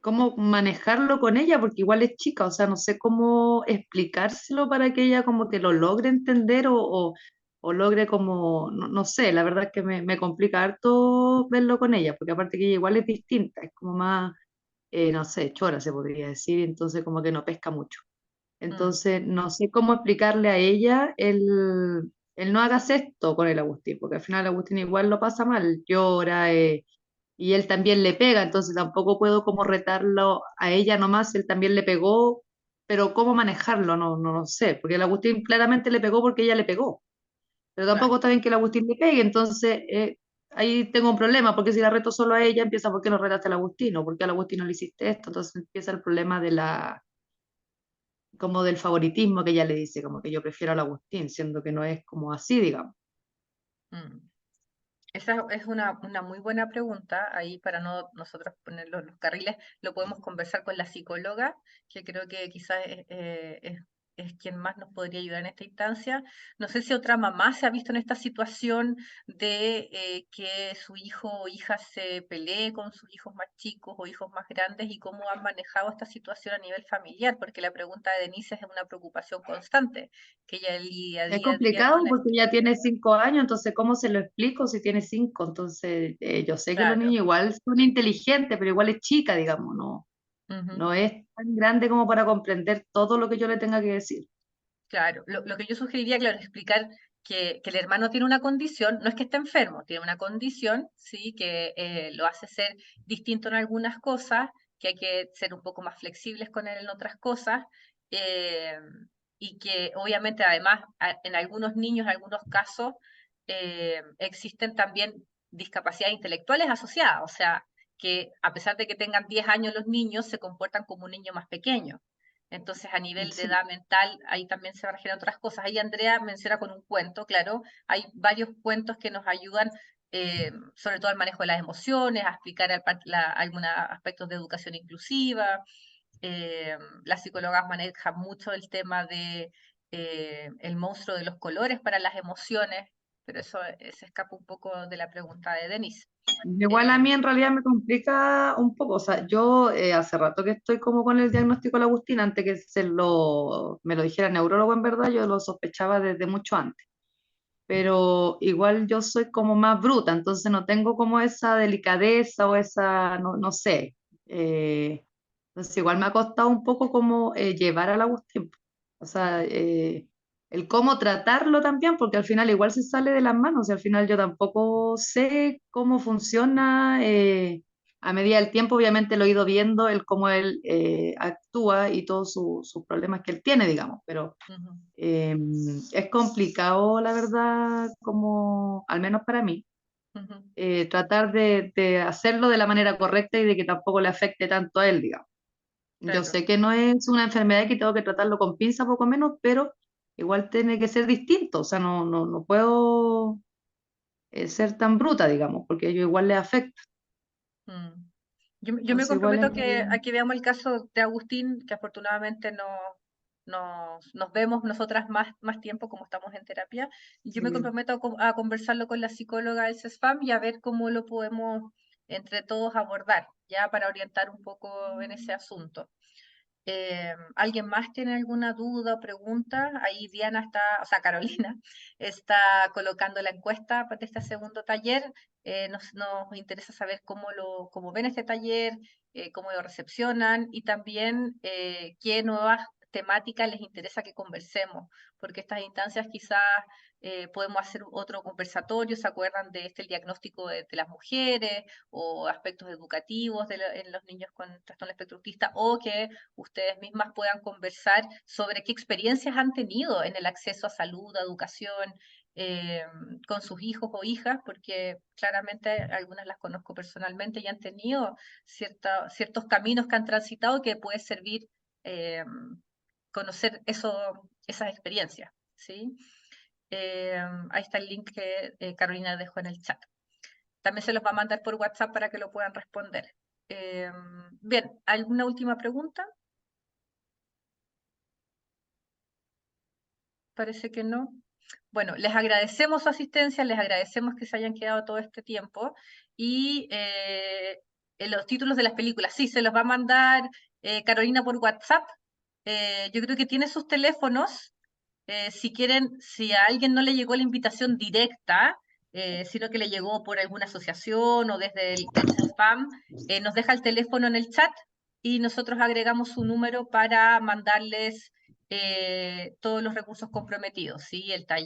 D: ¿cómo manejarlo con ella? Porque igual es chica, o sea, no sé cómo explicárselo para que ella como que lo logre entender o logre como, no, no sé, la verdad es que me complica harto verlo con ella, porque aparte que ella igual es distinta, es como más, no sé, chora se podría decir, entonces como que no pesca mucho.
A: Mm,
D: Entonces, no sé cómo explicarle a ella el no hagas esto con el Agustín, porque al final el Agustín igual lo pasa mal, llora, y él también le pega, entonces tampoco puedo como retarlo a ella nomás, él también le pegó, pero cómo manejarlo, no, no, no sé, porque el Agustín claramente le pegó porque ella le pegó, pero tampoco
A: claro.
D: está bien que el Agustín le pegue, entonces ahí tengo un problema, porque si la reto solo a ella, empieza por qué no retaste al Agustín, o por qué al Agustín no le hiciste esto, entonces empieza el problema de como del favoritismo que ella le dice, como que yo prefiero al Agustín, siendo que no es como así, digamos.
A: Mm. Esa es una muy buena pregunta. Ahí para no nosotros poner los carriles, lo podemos conversar con la psicóloga, que creo que quizás es quien más nos podría ayudar en esta instancia. No sé si otra mamá se ha visto en esta situación de que su hijo o hija se pelee con sus hijos más chicos o hijos más grandes y cómo han manejado esta situación a nivel familiar, porque la pregunta de Denise es una preocupación constante, que ella lidia
D: Es
A: día a día
D: complicado
A: con
D: porque
A: esto.
D: ya tiene 5 años, entonces ¿cómo se lo explico si tiene 5? Entonces yo sé que los
A: Claro.
D: niños igual son inteligentes, pero igual es chica, digamos, no,
A: Ujú.
D: no es tan grande como para comprender todo lo que yo le tenga que decir.
A: Claro, lo que yo sugeriría, claro, es explicar que el hermano tiene una condición, no es que esté enfermo, tiene una condición, sí, que lo hace ser distinto en algunas cosas, que hay que ser un poco más flexibles con él en otras cosas, eh, y que obviamente además en algunos niños, en algunos casos, existen también discapacidades intelectuales asociadas, o sea, que a pesar de que tengan 10 años los niños, se comportan como un niño más pequeño. Entonces, a nivel de
D: Sí,
A: edad mental, ahí también se van a generar otras cosas. Ahí Andrea menciona con un cuento, claro, hay varios cuentos que nos ayudan, sobre todo al manejo de las emociones, a explicar algunos aspectos de educación inclusiva. Las psicólogas manejan mucho el tema de el monstruo de los colores para las emociones, pero eso se escapa un poco de la pregunta de Denise.
D: igual a mí en realidad me complica un poco, o sea, yo hace rato que estoy como con el diagnóstico de Agustín, antes que me lo dijera el neurólogo en verdad, yo lo sospechaba desde mucho antes. Pero igual yo soy como más bruta, entonces no tengo como esa delicadeza o esa, no, no sé. Entonces igual me ha costado un poco como llevar al Agustín. O sea, el cómo tratarlo también, porque al final igual se sale de las manos y al final yo tampoco sé cómo funciona. A medida del tiempo, obviamente lo he ido viendo, el cómo él actúa y todos sus problemas que él tiene, digamos, pero
A: Ujú,
D: eh, es complicado, la verdad, como, al menos para mí,
A: ujú.
D: tratar de hacerlo de la manera correcta y de que tampoco le afecte tanto a él, digamos. Yo
A: Claro.
D: sé que no es una enfermedad que tengo que tratarlo con pinza poco menos, pero igual tiene que ser distinto, o sea, no, no, no puedo ser tan bruta, digamos, porque yo igual le afecta.
A: Mm. Yo me
D: Entonces igual
A: comprometo
D: es
A: a que,
D: medio-
A: a que veamos el caso de Agustín, que afortunadamente nos vemos nosotras más tiempo como estamos en terapia. Yo me
D: sí.
A: comprometo a conversarlo con la psicóloga del CESFAM y a ver cómo lo podemos entre todos abordar, ya para orientar un poco en ese asunto. ¿Alguien más tiene alguna duda o pregunta? Ahí Diana está, o sea, Carolina, está colocando la encuesta de este segundo taller. Nos interesa saber cómo ven este taller, cómo lo recepcionan y también qué nuevas temáticas les interesa que conversemos, porque estas instancias quizás podemos hacer otro conversatorio, ¿se acuerdan de el diagnóstico de las mujeres o aspectos educativos en los niños con trastorno espectro autista, o que ustedes mismas puedan conversar sobre qué experiencias han tenido en el acceso a salud, a educación, eh, con sus hijos o hijas, porque claramente algunas las conozco personalmente y han tenido ciertos caminos que han transitado que puede servir eh, conocer esas experiencias, ¿sí? Ahí está el link que Carolina dejó en el chat. También se los va a mandar por WhatsApp para que lo puedan responder. Bien, ¿alguna última pregunta? Parece que no. Bueno, les agradecemos su asistencia, les agradecemos que se hayan quedado todo este tiempo y en los títulos de las películas, sí, se los va a mandar Carolina por WhatsApp. Yo creo que tiene sus teléfonos. Si quieren, si a alguien no le llegó la invitación directa, sino que le llegó por alguna asociación o desde el spam, nos deja el teléfono en el chat y nosotros agregamos su número para mandarles todos los recursos comprometidos, ¿sí? El taller